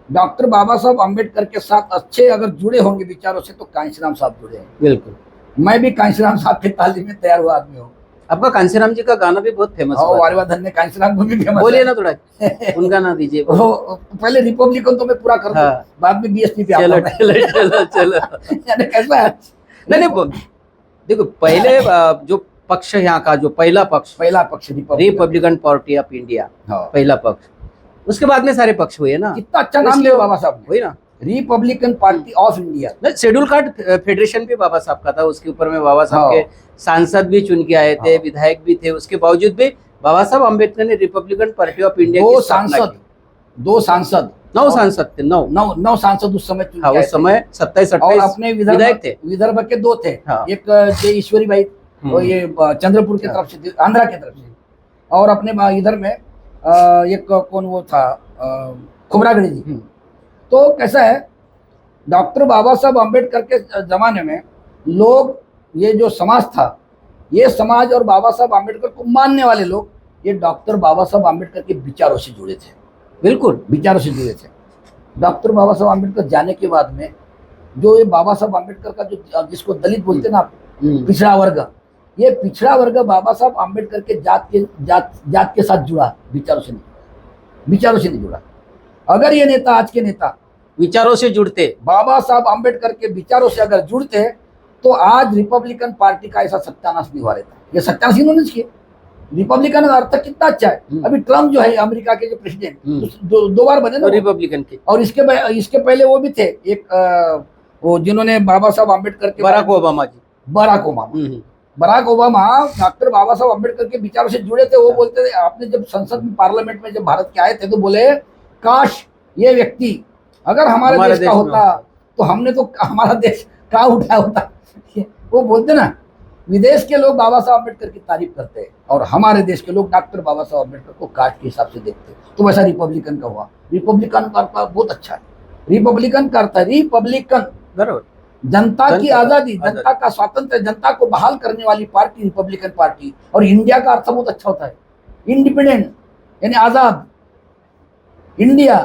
डॉक्टर बाबा साहब अम्बेडकर के साथ अच्छे अगर जुड़े होंगे विचारों से तो कांशीराम साहब जुड़े हैं। बिल्कुल, मैं भी कांशीराम साहब की तालीम में तैयार हुआ आदमी हूँ। आपका कांशीराम जी का गाना भी बहुत फेमस है। वारीवा धन्य कांशीराम को भी फेमस। बोलिए ना थोड़ा उनका ना दीजिए। पहले रिपब्लिकन तो मैं पूरा कर दूं, बाद में बीएसपी पे चलो यानी कैसा है? नहीं देखो, पहले जो पक्ष यहाँ का जो पहला पक्ष रिपब्लिकन पार्टी ऑफ इंडिया, पहला पक्ष, उसके बाद में सारे पक्ष हुए ना। कितना अच्छा नाम लिया बाबा साहब ने, वही ना, Republican party of India. Schedule card federation भी बाबा साहब का था, उसके ऊपर में बाबा साहब के सांसद भी चुन के आए थे, विधायक भी थे। उसके बावजूद भी बाबा साहब अम्बेडकर ने रिपब्लिकन पार्टी ऑफ इंडिया दो सांसद 9 सांसद थे, 9 सांसद उस समय, उस समय 27-28 और अपने विधायक थे। विदर्भ के 2 थे, एक जय ईश्वरी भाई और ये चंद्रपुर की तरफ से, आंध्रा की तरफ से, और अपने इधर में एक कौन वो था, खुबरागड़ी जी। तो कैसा है, डॉक्टर बाबा साहब अम्बेडकर के जमाने में लोग, ये जो समाज था, ये समाज और बाबा साहब अम्बेडकर को मानने वाले लोग, ये डॉक्टर बाबा साहब अम्बेडकर के विचारों से जुड़े थे। बिल्कुल, विचारों से जुड़े थे। डॉक्टर बाबा साहब अम्बेडकर जाने के बाद में जो ये बाबा साहब अम्बेडकर का जो, जिसको दलित बोलते ना, पिछड़ा वर्ग, ये पिछड़ा वर्ग बाबा साहब अम्बेडकर के जात के साथ जुड़ा, विचारों से नहीं जुड़ा। अगर ये नेता, आज के नेता विचारों से जुड़ते, बाबा साहब अम्बेडकर के विचारों से अगर जुड़ते, तो आज रिपब्लिकन पार्टी का ऐसा सत्यानाश नहीं हुआ रहता। ये सत्यानाश इन्होंने किया, रिपब्लिकन का अर्थ कितना अच्छा है। अभी ट्रम्प जो है अमेरिका के जो प्रेसिडेंट दो बार बने ना रिपब्लिकन के, और इसके पहले वो भी थे एक वो जिन्होंने बाबा साहब आम्बेडकर के Barack Obama ji. Barack Obama Barack Obama doctor Baba Saheb Ambedkar के विचारों से जुड़े थे। वो बोलते थे, आपने जब संसद में पार्लियामेंट में जब भारत के आए थे तो बोले काश ये व्यक्ति अगर हमारे देश का होता तो हमने तो हमारा देश कहाँ उठाया होता। वो बोलते ना, विदेश के लोग बाबा साहब अम्बेडकर की तारीफ करते हैं और हमारे देश के लोग डॉक्टर बाबा साहब अम्बेडकर को कास्ट के हिसाब से देखते हैं। तो वैसा रिपब्लिकन का हुआ। रिपब्लिकन का अर्थ बहुत अच्छा है। रिपब्लिकन का अर्थ है रिपब्लिकन, बराबर, जनता की आजादी, जनता का स्वातंत्र, जनता को बहाल करने वाली पार्टी रिपब्लिकन पार्टी। और इंडिया का अर्थ बहुत अच्छा होता है, इंडिपेंडेंट यानी आजाद। इंडिया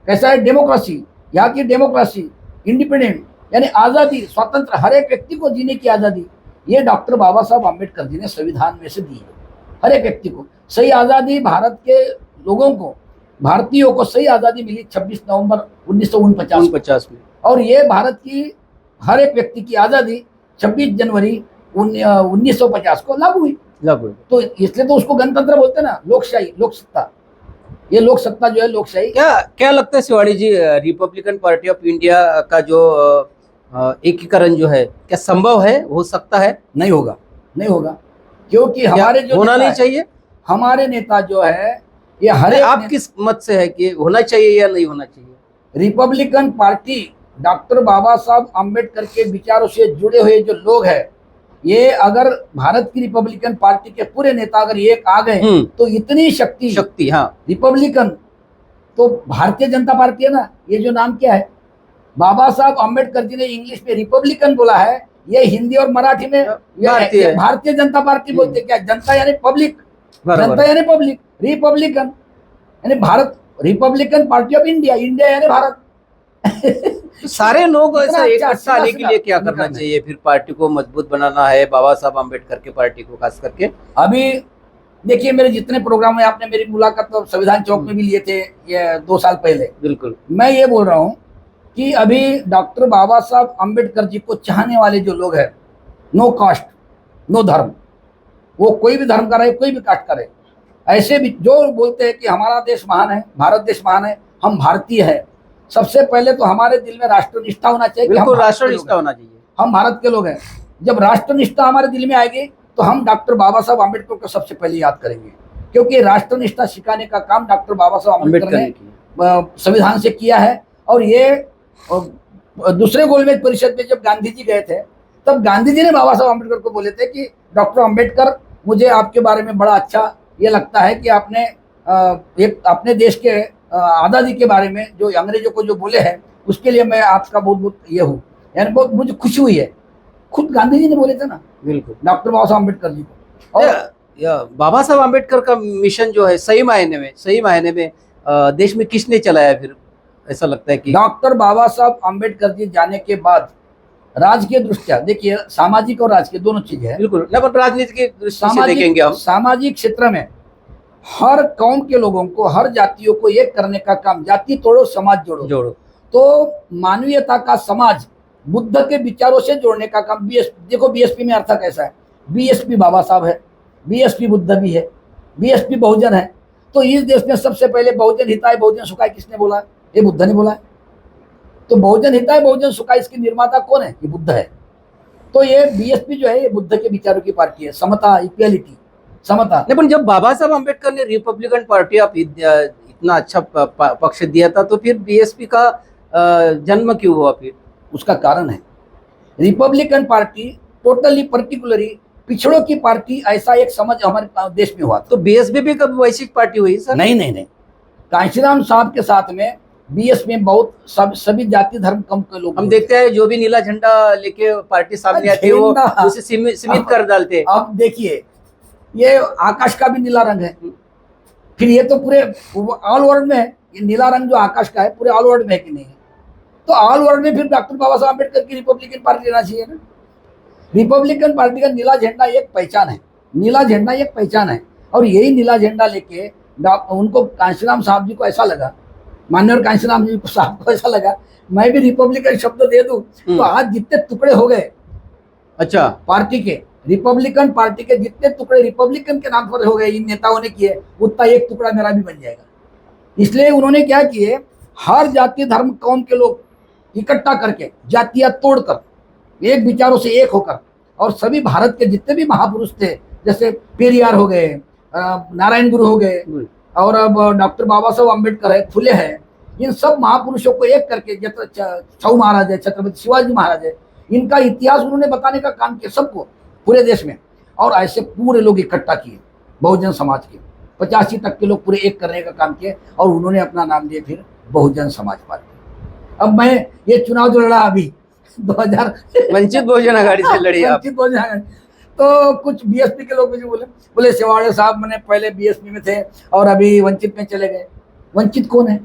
कैसा है, डेमोक्रेसी, यहाँ की डेमोक्रेसी, इंडिपेंडेंट यानी आजादी, स्वतंत्र, हर एक व्यक्ति को जीने की आजादी। ये डॉक्टर बाबा साहब अम्बेडकर जी ने संविधान में से दी है। हर एक व्यक्ति को सही आजादी, भारत के लोगों को, भारतीयों को सही आजादी मिली 26 नवंबर 1949 में। और ये भारत की हर एक व्यक्ति की आजादी 26 जनवरी 1950 को लागू हुई। तो इसलिए तो उसको गणतंत्र बोलते हैं ना, लोकशाही, लोक सत्ता। ये लोक सत्ता जो है लोकशाही। क्या लगता है शिवाड़ी जी, रिपब्लिकन पार्टी ऑफ इंडिया का जो एकीकरण जो है क्या संभव है, हो सकता है? नहीं होगा, नहीं होगा, क्योंकि हमारे जो होना नहीं चाहिए। हमारे नेता जो है ये हर एक, आप किस मत से है कि होना चाहिए या नहीं होना चाहिए? Republican party doctor Baba Saheb Ambedkar के विचारों से जुड़े हुए जो लोग हैं, ये अगर भारत की रिपब्लिकन पार्टी के पूरे नेता अगर एक आ गए तो इतनी शक्ति हाँ, रिपब्लिकन तो भारतीय जनता पार्टी है ना। ये जो नाम क्या है, बाबा साहब अम्बेडकर जी ने इंग्लिश में रिपब्लिकन बोला है, ये हिंदी और मराठी में भारतीय जनता पार्टी बोलते। क्या जनता यानी पब्लिक, जनता यानी पब्लिक, रिपब्लिकन यानी Bharat, Republican party of India, India यानी भारत। सारे लोग ऐसा इकट्ठा आने के लिए क्या करना चाहिए? फिर पार्टी को मजबूत बनाना है, बाबा साहब अम्बेडकर के पार्टी को खास करके। अभी देखिए, मेरे जितने प्रोग्राम है, आपने मेरी मुलाकात तो संविधान चौक में भी लिए थे ये 2 साल पहले। बिल्कुल, मैं ये बोल रहा हूँ कि अभी डॉक्टर बाबा साहब अम्बेडकर जी को चाहने वाले जो लोग हैं, नो कास्ट नो धर्म, वो कोई भी धर्म का रहे, कोई भी कास्ट का रहे, ऐसे भी जो बोलते हैं कि हमारा देश महान है, भारत देश महान है, हम भारतीय है, सबसे पहले तो हमारे दिल में राष्ट्रनिष्ठा होना चाहिए। बिल्कुल, राष्ट्रनिष्ठा होना चाहिए। हम भारत के लोग हैं। जब राष्ट्रनिष्ठा हमारे दिल में आएगी तो हम डॉक्टर बाबा साहब अम्बेडकर को सबसे पहले याद करेंगे, क्योंकि राष्ट्रनिष्ठा सिखाने का काम डॉक्टर बाबा साहब अम्बेडकर ने संविधान से किया है। और ये दूसरे गोलमेज परिषद में जब गांधी जी गए थे, तब गांधी जी ने बाबा साहब अम्बेडकर को बोले थे कि डॉक्टर अम्बेडकर, मुझे आपके बारे में बड़ा अच्छा ये लगता है कि आपने एक अपने देश के आज़ादी के बारे में जो अंग्रेजों को जो बोले हैं, उसके लिए मैं आपका बहुत बहुत ये हूँ, यानी बहुत मुझे खुशी हुई है। खुद गांधी जी ने बोले थे ना, बिल्कुल, डॉक्टर बाबा साहब अम्बेडकर जी को। और बाबा साहब अम्बेडकर का मिशन जो है सही मायने में देश में किसने चलाया? फिर ऐसा लगता है कि डॉक्टर बाबा साहब अम्बेडकर जी जाने के बाद राजकीय दृष्टिया, देखिए सामाजिक और राजकीय दोनों चीजें हैं। बिल्कुल, राजनीति की दृष्टि से देखेंगे हम। सामाजिक क्षेत्र में हर कौम के लोगों को, हर जातियों को एक करने का काम, जाति तोड़ो समाज जोड़ो। तो मानवीयता का समाज बुद्ध के विचारों से जोड़ने का काम देखो बीएसपी में अर्थ कैसा है, बीएसपी बाबा साहब है, बीएसपी बुद्ध भी है, बीएसपी बहुजन है। तो इस देश में सबसे पहले बहुजन हिताय बहुजन सुखाय किसने बोला है? ये बुद्ध ने बोला है। तो बहुजन हिताय बहुजन सुखाय, इसकी निर्माता कौन है? ये बुद्ध है। तो ये बीएसपी जो है ये बुद्ध के विचारों की पार्टी है, समता, इक्वालिटी, समता। लेकिन जब बाबा साहब अम्बेडकर ने रिपब्लिकन पार्टी ऑफ इतना अच्छा पक्ष दिया था, तो फिर बीएसपी का जन्म क्यों हुआ? फिर उसका कारण है, रिपब्लिकन पार्टी टोटली पर्टिकुलरली पिछड़ों की पार्टी, ऐसा एक समझ हमारे देश में हुआ। तो बीएसपी भी कब वैश्विक पार्टी हुई सर? नहीं, कांशीराम साहब के साथ में बीएसपी में बहुत सभी जाति धर्म कम के लोग हम देखते हैं, जो भी नीला झंडा लेके पार्टी सामने आती है वो उसे सीमित कर डालते हैं। अब देखिए, ये आकाश का भी नीला रंग है, फिर ये तो पूरे ऑल वर्ल्ड में है। ये नीला रंग जो आकाश का है पूरे ऑल वर्ल्ड में है कि नहीं है? तो ऑल वर्ल्ड में फिर डॉक्टर बाबा साहब अम्बेडकर की रिपब्लिकन पार्टी लेना चाहिए ना। रिपब्लिकन पार्टी का नीला झंडा एक पहचान है, नीला झंडा एक पहचान है। और यही नीला झंडा लेके उनको कांशीराम साहब जी को ऐसा लगा, माननीय कांशीराम जी साहब को ऐसा लगा मैं भी रिपब्लिकन शब्द दे दूं तो आज जितने टुकड़े हो गए अच्छा पार्टी के, रिपब्लिकन पार्टी के जितने टुकड़े रिपब्लिकन के नाम पर हो गए इन नेताओं ने किए, उतना एक टुकड़ा मेरा भी बन जाएगा। इसलिए उन्होंने क्या किए, हर जाति धर्म कौम के लोग इकट्ठा करके, जातियां तोड़कर, एक विचारों से एक होकर, और सभी भारत के जितने भी महापुरुष थे, जैसे पेरियार हो गए, नारायण गुरु हो गए, और अब डॉक्टर बाबा साहब अम्बेडकर है, फुले है, इन सब महापुरुषों को एक करके, छऊ महाराज है, छत्रपति शिवाजी महाराज है, इनका इतिहास उन्होंने बताने का काम किया सबको, पूरे देश में। और ऐसे पूरे लोग इकट्ठा किए, बहुजन समाज के 85 तक के लोग पूरे एक करने का काम किए, और उन्होंने अपना नाम दिया फिर बहुजन समाज पार्टी। अब मैं ये चुनाव जो लड़ा अभी 2000 वंचित बहुजन आघाड़ी से लड़ी आप। वंचित बहुजन आघाड़ी, तो कुछ बीएसपी के लोग मुझे बोले शिवाड़े साहब मैंने पहले बीएसपी में थे और अभी वंचित में चले गए। वंचित कौन है?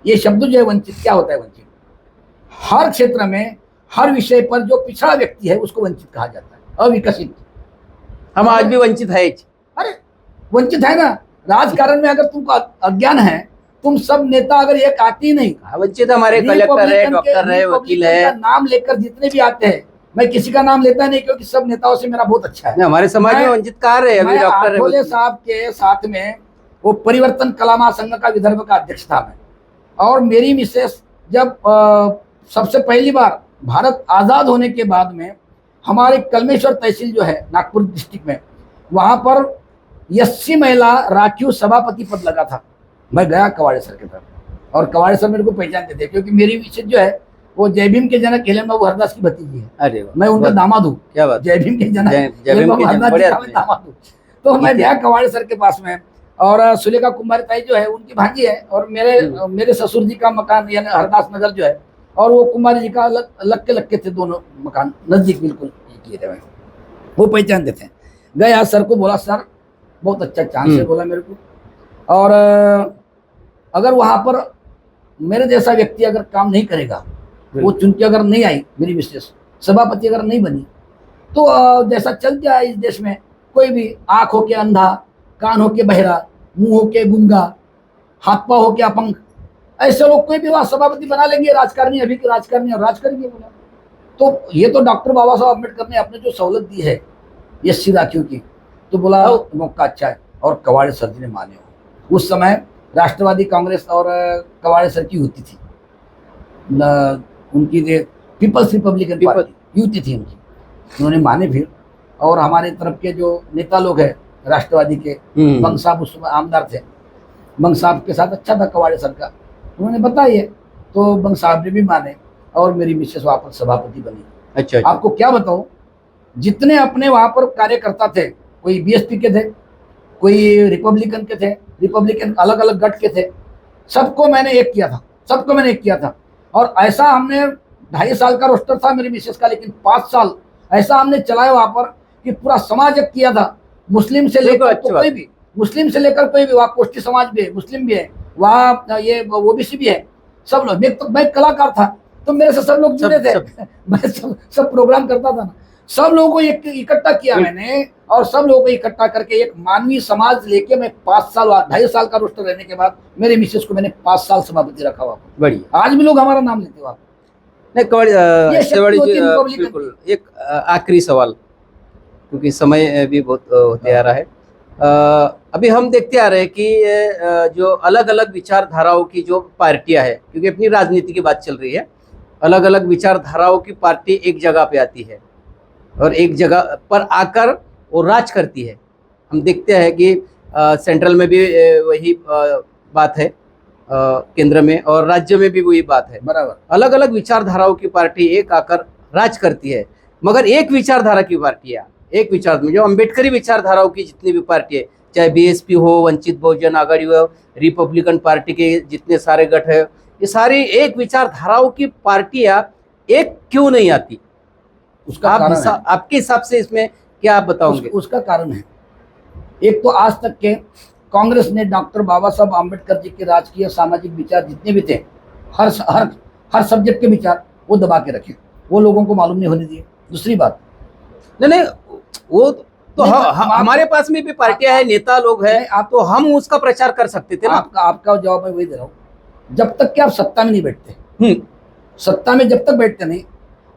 ये शब्द जो है वंचित, क्या होता है वंचित? हर क्षेत्र में, हर विषय पर जो पिछड़ा व्यक्ति है उसको वंचित कहा जाता है, अविकसित। हम आज भी वंचित है। अरे वंचित है ना, राजकारण में अगर तुमको अज्ञान है, तुम सब नेता अगर एक आते ही नहीं, वंचित हमारे कलेक्टर है, डॉक्टर है, वकील है, नाम लेकर जितने भी आते हैं, मैं किसी का नाम लेता नहीं क्योंकि सब नेताओं से मेरा बहुत अच्छा है। हमारे समाज में वंचित कार है, अभी डॉक्टर है। आठवले साहब के साथ में वो परिवर्तन कला महासंघ का विदर्भ का अध्यक्ष था मैं, और मेरी मिसेस जब सबसे पहली बार भारत आजाद होने के बाद में हमारे कलमेश्वर तहसील जो है नागपुर डिस्ट्रिक्ट में, वहां पर 80 महिला राखीव सभापति पद लगा था। मैं गया कवाड़े सर के तरफ, और कवाड़े सर मेरे को पहचानते थे क्योंकि मेरी मिसेस जो है वो जय भीम के जनक हेलेन बाबू हरदास की भतीजी है। अरे मैं उनका दामाद हूँ। क्या बात? जय भीम के जनक हेलेन बाबू हरदास जी का मैं दामाद हूँ। तो मैं गया कवाड़े सर के पास में, और सुलेखा कुमारी ताई जो है उनकी भांजी है, और मेरे ससुर जी का मकान यानी हरदास नगर जो है, और वो कुमारी जी का लग के थे, दोनों मकान नजदीक बिल्कुल किए थे। वो पहचानते थे। गया सर को बोला, सर बहुत अच्छा चांस है बोला मेरे को, और अगर वहां पर मेरे जैसा व्यक्ति अगर काम नहीं करेगा, वो चुन के अगर नहीं आई, मेरी मिसेस सभापति अगर नहीं बनी, तो जैसा चल गया इस देश में, कोई भी आंख हो के अंधा, कान हो के बहरा, मुंह हो के गूंगा, हाथ पाँव हो के अपंग, ऐसे लोग कोई भी वहां सभापति बना लेंगे। राजकारणी, अभी के राजकारणी और राज करेंगे बोला। तो ये तो डॉक्टर बाबा साहब अम्बेडकर ने अपने जो सहूलत दी है एससी राखियों की, तो बोला मौका अच्छा है, और कवाड़े सर जी ने माने हो। उस समय राष्ट्रवादी कांग्रेस और कवाड़े सर की युति थी, उनकी पीपल्स रिपब्लिकन पार्टी युति थी उनकी, उन्होंने माने फिर। और हमारे तरफ के जो नेता लोग हैं राष्ट्रवादी के, बंग साहब उस समय आमदार थे, बंग साहब के साथ अच्छा था कवाड़े सर का, उन्होंने बताइए, तो बंग साहब ने भी माने, और मेरी मिसेस वहाँ पर सभापति बनी। अच्छा। आपको क्या बताऊं, जितने अपने वहाँ पर कार्यकर्ता थे, कोई बीएसपी के थे, कोई रिपब्लिकन के थे, रिपब्लिकन अलग अलग गट के थे, सबको मैंने एक किया था। और ऐसा हमने 2.5 साल का रोस्टर था मेरी मिसेस का, लेकिन 5 साल ऐसा हमने चलाया वहाँ पर कि पूरा समाज एक किया था। मुस्लिम से लेकर कोई भी, मुस्लिम से लेकर कोई भी, वहाँ कोष्टी समाज भी है, मुस्लिम भी है, वहाँ ये ओबीसी भी है, सब लोग। मैं कलाकार था तो मेरे से सब लोग जुड़े थे, मैं सब प्रोग्राम करता था ना, सब लोगों को इकट्ठा किया मैंने, और सब लोगों को इकट्ठा करके एक मानवीय समाज लेके मैं 5 साल, 2.5 साल का रोस्टर रहने के बाद मेरे मिसेस को मैंने 5 साल सभापति रखा हुआ। बढ़िया, आज भी लोग हमारा नाम लेते हो। नहीं, बिल्कुल। एक आखिरी सवाल, क्योंकि समय भी बहुत होते आ रहा है। अभी हम देखते आ रहे हैं कि जो अलग अलग विचारधाराओं की जो पार्टियां हैं, क्योंकि अपनी राजनीति की बात चल रही है, अलग अलग विचारधाराओं की पार्टी एक जगह पे आती है और एक जगह पर आकर वो राज करती है। हम देखते हैं कि सेंट्रल में भी वही बात है, केंद्र में और राज्य में भी वही बात है। बराबर, अलग अलग विचारधाराओं की पार्टी एक आकर राज करती है, मगर एक विचारधारा की पार्टियां, एक विचार में जो अम्बेडकरी विचारधाराओं की जितनी भी पार्टी है, चाहे बीएसपी हो, वंचित बहुजन आघाड़ी हो, रिपब्लिकन पार्टी के जितने सारे गठ है, ये सारी एक विचारधाराओं की पार्टियां एक क्यों नहीं आती? उसका आपके हिसाब से इसमें क्या आप बताओगे? उसका कारण है, एक तो आज तक के कांग्रेस ने डॉक्टर बाबा साहब अम्बेडकर जी के राजकीय सामाजिक विचार जितने भी थे, हर सब्जेक्ट के विचार वो दबा के रखे, वो लोगों को मालूम नहीं होने दिए। दूसरी बात, नहीं वो तो हमारे पास में भी पार्टियां है, नेता लोग हैं, आप तो हम उसका प्रचार कर सकते थे ना। आपका जवाब मैं वही दे रहा हूँ, जब तक कि आप सत्ता में नहीं बैठते, सत्ता में जब तक बैठते नहीं,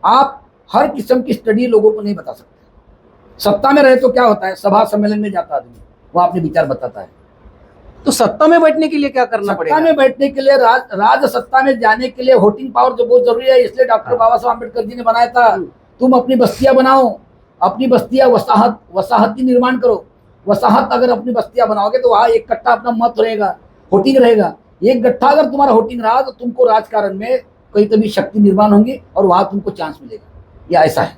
आप हर किस्म की स्टडी लोगों को नहीं बता सकते। सत्ता में रहे तो क्या होता है, सभा सम्मेलन में जाता आदमी, वो अपने विचार बताता है। तो सत्ता में बैठने के लिए क्या करना पड़ेगा? सत्ता में बैठने के लिए, राज सत्ता में जाने के लिए वोटिंग पावर जो बहुत जरूरी है, इसलिए डॉक्टर बाबा साहब अम्बेडकर जी ने बनाया था, तुम अपनी बस्तियां बनाओ, अपनी बस्तियां वसाहती निर्माण करो। वसाहत अगर अपनी बस्तियां बनाओगे तो वहां एक कट्टा अपना मत रहेगा, वोटिंग रहेगा। एक गट्ठा अगर तुम्हारा वोटिंग रहा तो तुमको राजकारण में कहीं तो भी शक्ति निर्माण होंगी और वहां तुमको चांस मिलेगा। यह ऐसा है।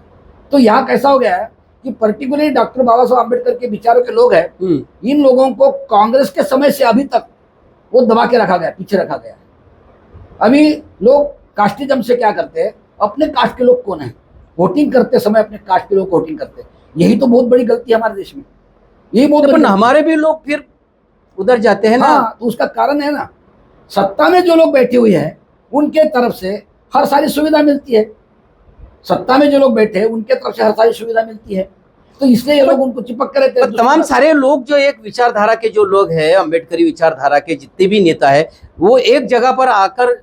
तो यहाँ कैसा हो गया है कि पर्टिकुलरली डॉक्टर बाबा साहब अम्बेडकर के विचारों के लोग हैं, इन लोगों को कांग्रेस के समय से अभी तक वो दबा के रखा गया, पीछे रखा गया है। अभी लोग कास्टिज्म से क्या करते हैं, अपने कास्ट के लोग कौन है, वोटिंग करते समय अपने कास्ट के लोग वोटिंग करते हैं। यही तो बहुत बड़ी गलती है हमारे देश में, यही बहुत बड़ी। हमारे भी लोग फिर उधर जाते हैं ना। हाँ, तो उसका कारण है ना, सत्ता में जो लोग बैठे हुए हैं उनके तरफ से हर सारी सुविधा मिलती है। सत्ता में जो लोग बैठे हैं उनके तरफ से हर सारी सुविधा मिलती है, तो इसलिए ये लोग उनको चिपक कर रहते हैं। तमाम सारे लोग जो एक विचारधारा के जो लोग हैं, अम्बेडकरी विचारधारा के जितने भी नेता है, वो एक जगह पर आकर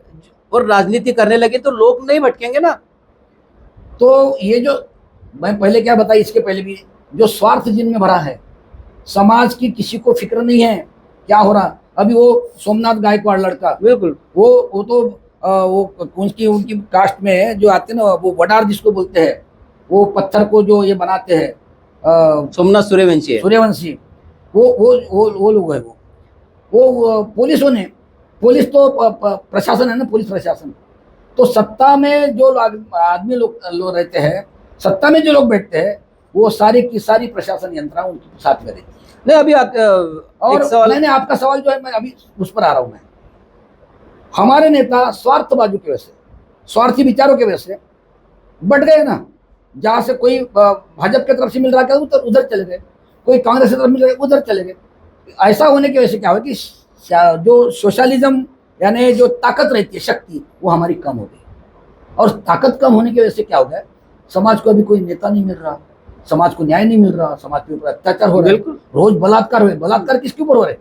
और राजनीति करने लगे तो लोग नहीं भटकेंगे ना। तो ये जो मैं पहले क्या बताई, इसके पहले भी जो स्वार्थ जिनमें भरा है, समाज की किसी को फिक्र नहीं है क्या हो रहा। अभी वो सोमनाथ गायकवाड़ लड़का, बिल्कुल वो तो वो उनकी कास्ट में है जो आते हैं ना, वो वडार जिसको बोलते हैं, वो पत्थर को जो ये बनाते हैं, सोमनाथ सूर्यवंशी, वो लोग है। वो पुलिस तो प्रशासन है ना, पुलिस प्रशासन। तो सत्ता में जो आदमी लोग रहते हैं, सत्ता में जो लोग बैठते हैं, वो सारी की सारी प्रशासन यंत्रणा उनके साथ में रहती है। नहीं, अभी और मैंने आपका सवाल जो है, मैं अभी उस पर आ रहा हूं। मैं हमारे नेता स्वार्थ बाजू की वजह से, स्वार्थी विचारों की वजह से बढ़ गए ना। जहां से कोई भाजपा की तरफ से मिल रहा है उधर चले गए, कोई कांग्रेस की तरफ मिल रहा है उधर चले गए। ऐसा होने की वजह से क्या हो कि जो सोशलिज्म यानी जो ताकत रहती है, शक्ति, वो हमारी कम हो गई। और ताकत कम होने की वजह से क्या हो गया, समाज को अभी कोई नेता नहीं मिल रहा, समाज को न्याय नहीं मिल रहा, समाज के ऊपर अत्याचार हो रहा है, रोज बलात्कार हुए। बलात्कार किसके ऊपर हो रहे,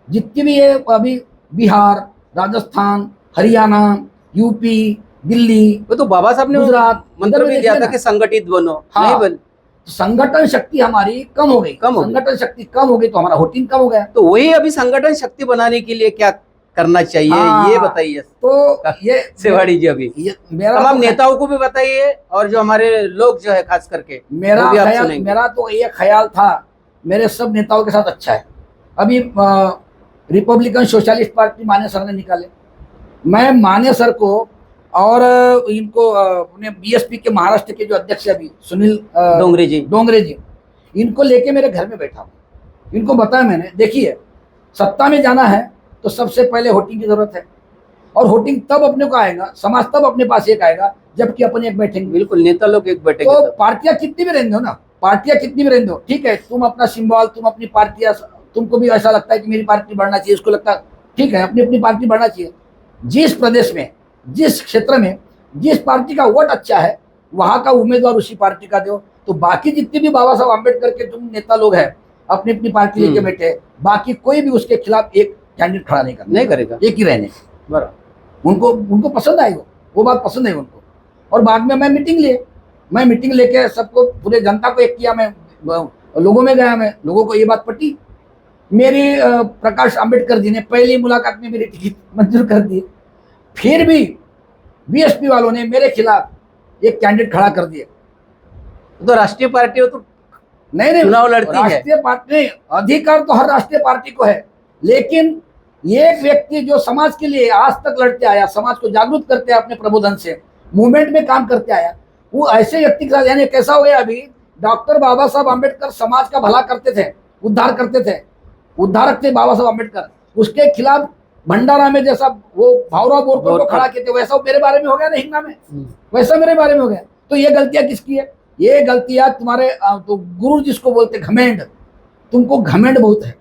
जितनी भी ये अभी बिहार, राजस्थान, हरियाणा, यूपी, दिल्ली, वो तो बाबा साहब ने गुजरात मंत्र भी दिया था कि संगठित बनो। हाँ, नहीं बन, संगठन शक्ति हमारी कम हो गई, संगठन शक्ति कम हो गई तो हमारा वोटिंग कम हो गया। तो वही अभी संगठन शक्ति बनाने के लिए क्या करना चाहिए, ये बताइए। तो ये सेवाड़ी जी, अभी तमाम नेताओं को भी बताइए और जो हमारे लोग जो है खास करके, मेरा तो ये ख्याल था, मेरे सब नेताओं के साथ अच्छा है। अभी रिपब्लिकन सोशलिस्ट पार्टी माने सर ने निकाले, मैं माने सर को और इनको अपने बीएसपी के महाराष्ट्र के जो अध्यक्ष है अभी सुनील डोंगरे जी, इनको लेके मेरे घर में बैठा हूँ। इनको बताया मैंने, देखिए सत्ता में जाना है तो सबसे पहले वोटिंग की जरूरत है, और वोटिंग तब अपने को आएगा, समाज तब अपने पास एक आएगा जबकि अपन एक बैठेंगे। बिल्कुल, नेता लोग एक बैठेंगे। तो पार्टियां कितनी भी रहने दो ना, पार्टियां कितनी भी रहने दो, ठीक है, तुम अपना सिंबल, तुम अपनी पार्टियां, तुमको भी ऐसा लगता है कि मेरी पार्टी बढ़ना चाहिए, इसको लगता है ठीक है, अपनी अपनी पार्टी बढ़ना चाहिए। जिस प्रदेश में, जिस क्षेत्र में जिस पार्टी का वोट अच्छा है, वहां का उम्मीदवार उसी पार्टी का दो। तो बाकी जितने भी बाबा साहब अम्बेडकर के तुम नेता लोग हैं, अपनी अपनी पार्टी लेके बैठे, बाकी कोई भी उसके खिलाफ एक कैंडिडेट खड़ा नहीं करेगा, एक ही रहने बराबर। उनको पसंद आई, वो बात पसंद आई उनको। और बाद में मैं मीटिंग लेके सबको, पूरे जनता को एक किया, मैं लोगों में गया, मैं लोगों को ये बात पटी। मेरी प्रकाश अंबेडकर जी ने पहली मुलाकात में मेरी टिकट मंजूर कर दी। फिर भी बीएसपी वालों ने मेरे खिलाफ एक कैंडिडेट खड़ा कर दिया। तो राष्ट्रीय पार्टी हो तो नहीं चुनाव लड़ती है। राष्ट्रीय पार्टी अधिकार तो हर राष्ट्रीय पार्टी को है, लेकिन एक व्यक्ति जो समाज के लिए आज तक लड़ते आया, समाज को जागरूक करते आया, अपने प्रबोधन से मूवमेंट में काम करते आया, वो ऐसे व्यक्ति के साथ, यानी कैसा हो गया, अभी डॉक्टर बाबा साहब अम्बेडकर समाज का भला करते थे, उद्धारक थे बाबा साहब अम्बेडकर। उसके खिलाफ भंडारा में जैसा वो भावराव बोरकर को खड़ा किए थे, वैसा मेरे बारे में हो गया ना हिंगना में, वैसा मेरे बारे में हो गया। तो ये गलतियां किसकी है? ये गलतियां तुम्हारे तो गुरु जिसको बोलते घमंड, तुमको घमंड बहुत है।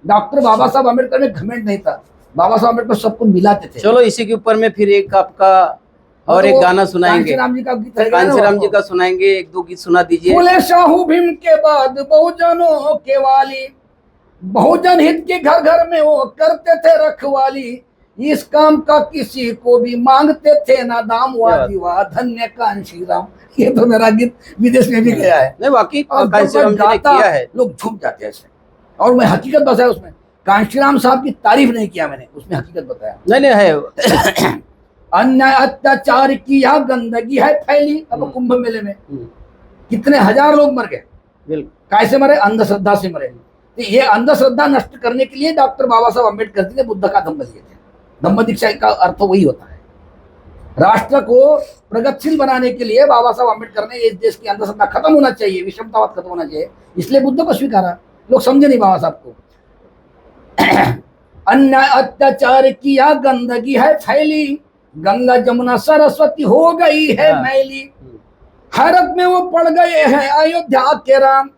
डॉक्टर बाबा साहब अम्बेडकर में घमंड नहीं था, बाबा साहब अम्बेडकर सबको मिलाते थे। चलो इसी के ऊपर में फिर एक आपका और एक गाना सुनाएंगे, कांशीराम जी का गीत है, कांशीराम जी का सुनाएंगे, एक दो गीत सुना दीजिए। फूले शाहू भीम के बाद बहुजनों के वाली, बहुजन हित के घर घर में वो करते थे रखवाली। इस काम का किसी को भी मांगते थे ना दाम, वाह जी वाह धन्य कांशी राम। ये तो मेरा गीत विदेश में भी गया है। नहीं वाकई और कांशीराम जी ने गाता किया है। लोग झूम जाते हैं ऐसे। और मैं हकीकत बताया उसमें, कांशीराम साहब की तारीफ नहीं किया मैंने, उसमें हकीकत बताया। नहीं है। अन्याय अत्याचार किया, गंदगी है फैली। अब कुंभ मेले में कितने हजार लोग मर गए, बिल्कुल। कैसे मरे? अंधश्रद्धा से मरे। तो ये अंधश्रद्धा नष्ट करने के लिए डॉक्टर बाबा साहब अम्बेडकर जी ने बुद्ध का धम्म दिए थे। धम्म दीक्षा का अर्थ वही होता है, राष्ट्र को प्रगतिशील बनाने के लिए बाबा साहब अम्बेडकर ने इस देश की अंधश्रद्धा खत्म होना चाहिए, विषमतावाद खत्म होना चाहिए, इसलिए बुद्ध को स्वीकारा। लोग समझे नहीं बाबा साहब को। अन्याय अत्याचार किया, गंदगी है फैली, गंगा जमुना सरस्वती हो गई है मैली। हैरत में वो पड़ गए हैं अयोध्या के राम,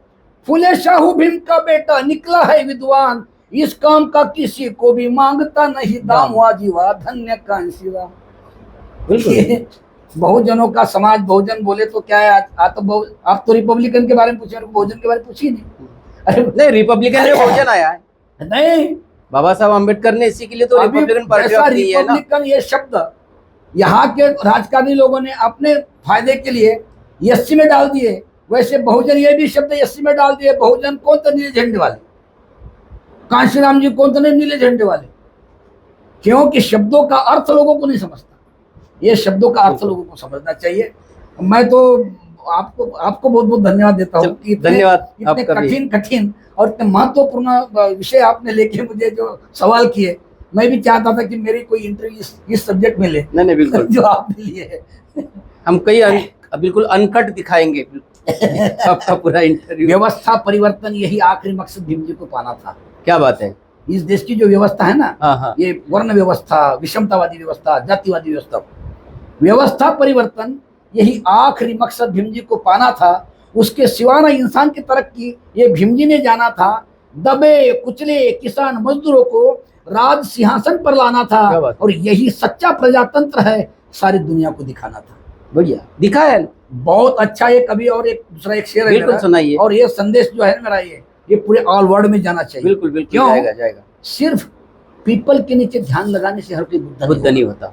फूले शाहू भीम का बेटा निकला है विद्वान, इस काम का किसी को भी मांगता नहीं दाम, वाह जी वाह धन्य कांशी राम। बहुजनों का समाज, बहुजन बोले तो क्या है? आप तो रिपब्लिकन के बारे में पूछे, बहुजन के बारे में पूछिए नहीं। अरे नहीं, रिपब्लिकन में बहुजन आया है। नहीं, बाबा साहब अम्बेडकर ने इसी के लिए तो रिपब्लिकन पार्टी ऑफ इंडिया है ना। रिपब्लिकन ये शब्द यहाँ के राजकारणी लोगों ने अपने फायदे के लिए एससी में डाल दिए, वैसे बहुजन ये भी शब्द एससी में डाल दिए। बहुजन कौन तो नीले झंडे वाले, कांशीराम जी कौन तो नहीं नीले झंडे वाले, क्योंकि शब्दों का अर्थ लोगों को नहीं समझता। ये शब्दों का अर्थ लोगों को समझना चाहिए। मैं तो आपको बहुत बहुत धन्यवाद देता हूँ कि इतने कठिन और इतने महत्वपूर्ण विषय आपने लेके मुझे जो सवाल किए। मैं भी चाहता था कि मेरी कोई इंटरव्यू इस सब्जेक्ट में ले। नहीं बिल्कुल जो आपने लिए हम कई बिल्कुल अनकट दिखाएंगे आपका पूरा इंटरव्यू। व्यवस्था परिवर्तन, यही आखिरी मकसद भीम जी को पाना था। क्या बात है। इस देश की जो व्यवस्था है ना, ये वर्ण व्यवस्था, विषमतावादी व्यवस्था, जातिवादी व्यवस्था, व्यवस्था परिवर्तन, यही आखिरी मकसद भीम जी को पाना था। उसके सिवा ना इंसान की तरक्की ये भीम जी ने जाना था। दबे कुचले किसान मजदूरों को राज सिंहासन पर लाना था, और यही सच्चा प्रजातंत्र है, सारी दुनिया को दिखाना था। बढ़िया दिखाया, बहुत अच्छा। ये कभी और एक दूसरा एक शेर है, बिल्कुल सुनाइए। और ये संदेश जो है मेरा, ये पूरे ऑल वर्ल्ड में जाना चाहिए। बिल्कुल बिल्कुल, क्यों? जाएगा। सिर्फ पीपल के नीचे ध्यान लगाने से हर कोई बुद्ध नहीं होता।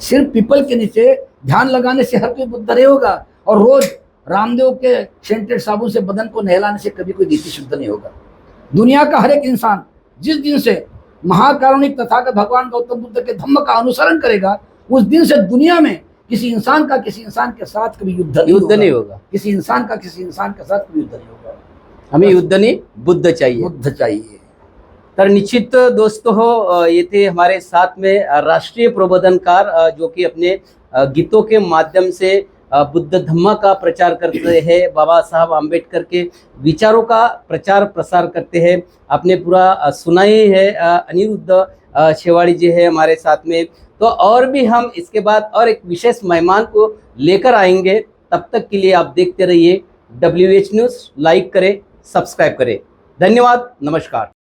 सिर्फ पीपल के नीचे ध्यान लगाने से हर कोई बुद्ध नहीं होगा, और रोज रामदेव के सेंटेड साबुन से बदन को नहलाने से कभी कोई नीति शुद्ध नहीं होगा। दुनिया का हर एक इंसान जिस दिन से महाकारुणिक तथागत भगवान गौतम बुद्ध के धम्म का अनुसरण करेगा, उस दिन से दुनिया में किसी इंसान के साथ कभी युद्ध नहीं होगा। किसी इंसान के साथ कभी युद्ध नहीं होगा। हमें युद्ध नहीं, बुद्ध चाहिए। तर निश्चित दोस्तों हो, ये थे हमारे साथ में राष्ट्रीय प्रबोधनकार जो कि अपने गीतों के माध्यम से बुद्ध धम्म का प्रचार करते हैं, बाबा साहब आम्बेडकर के विचारों का प्रचार प्रसार करते हैं। आपने पूरा सुना ही है। अनिरुद्ध शेवाड़ी जी है हमारे साथ में। तो और भी हम इसके बाद और एक विशेष मेहमान को लेकर आएंगे। तब तक के लिए आप देखते रहिए WH न्यूज़। लाइक करें, सब्सक्राइब करें। धन्यवाद, नमस्कार।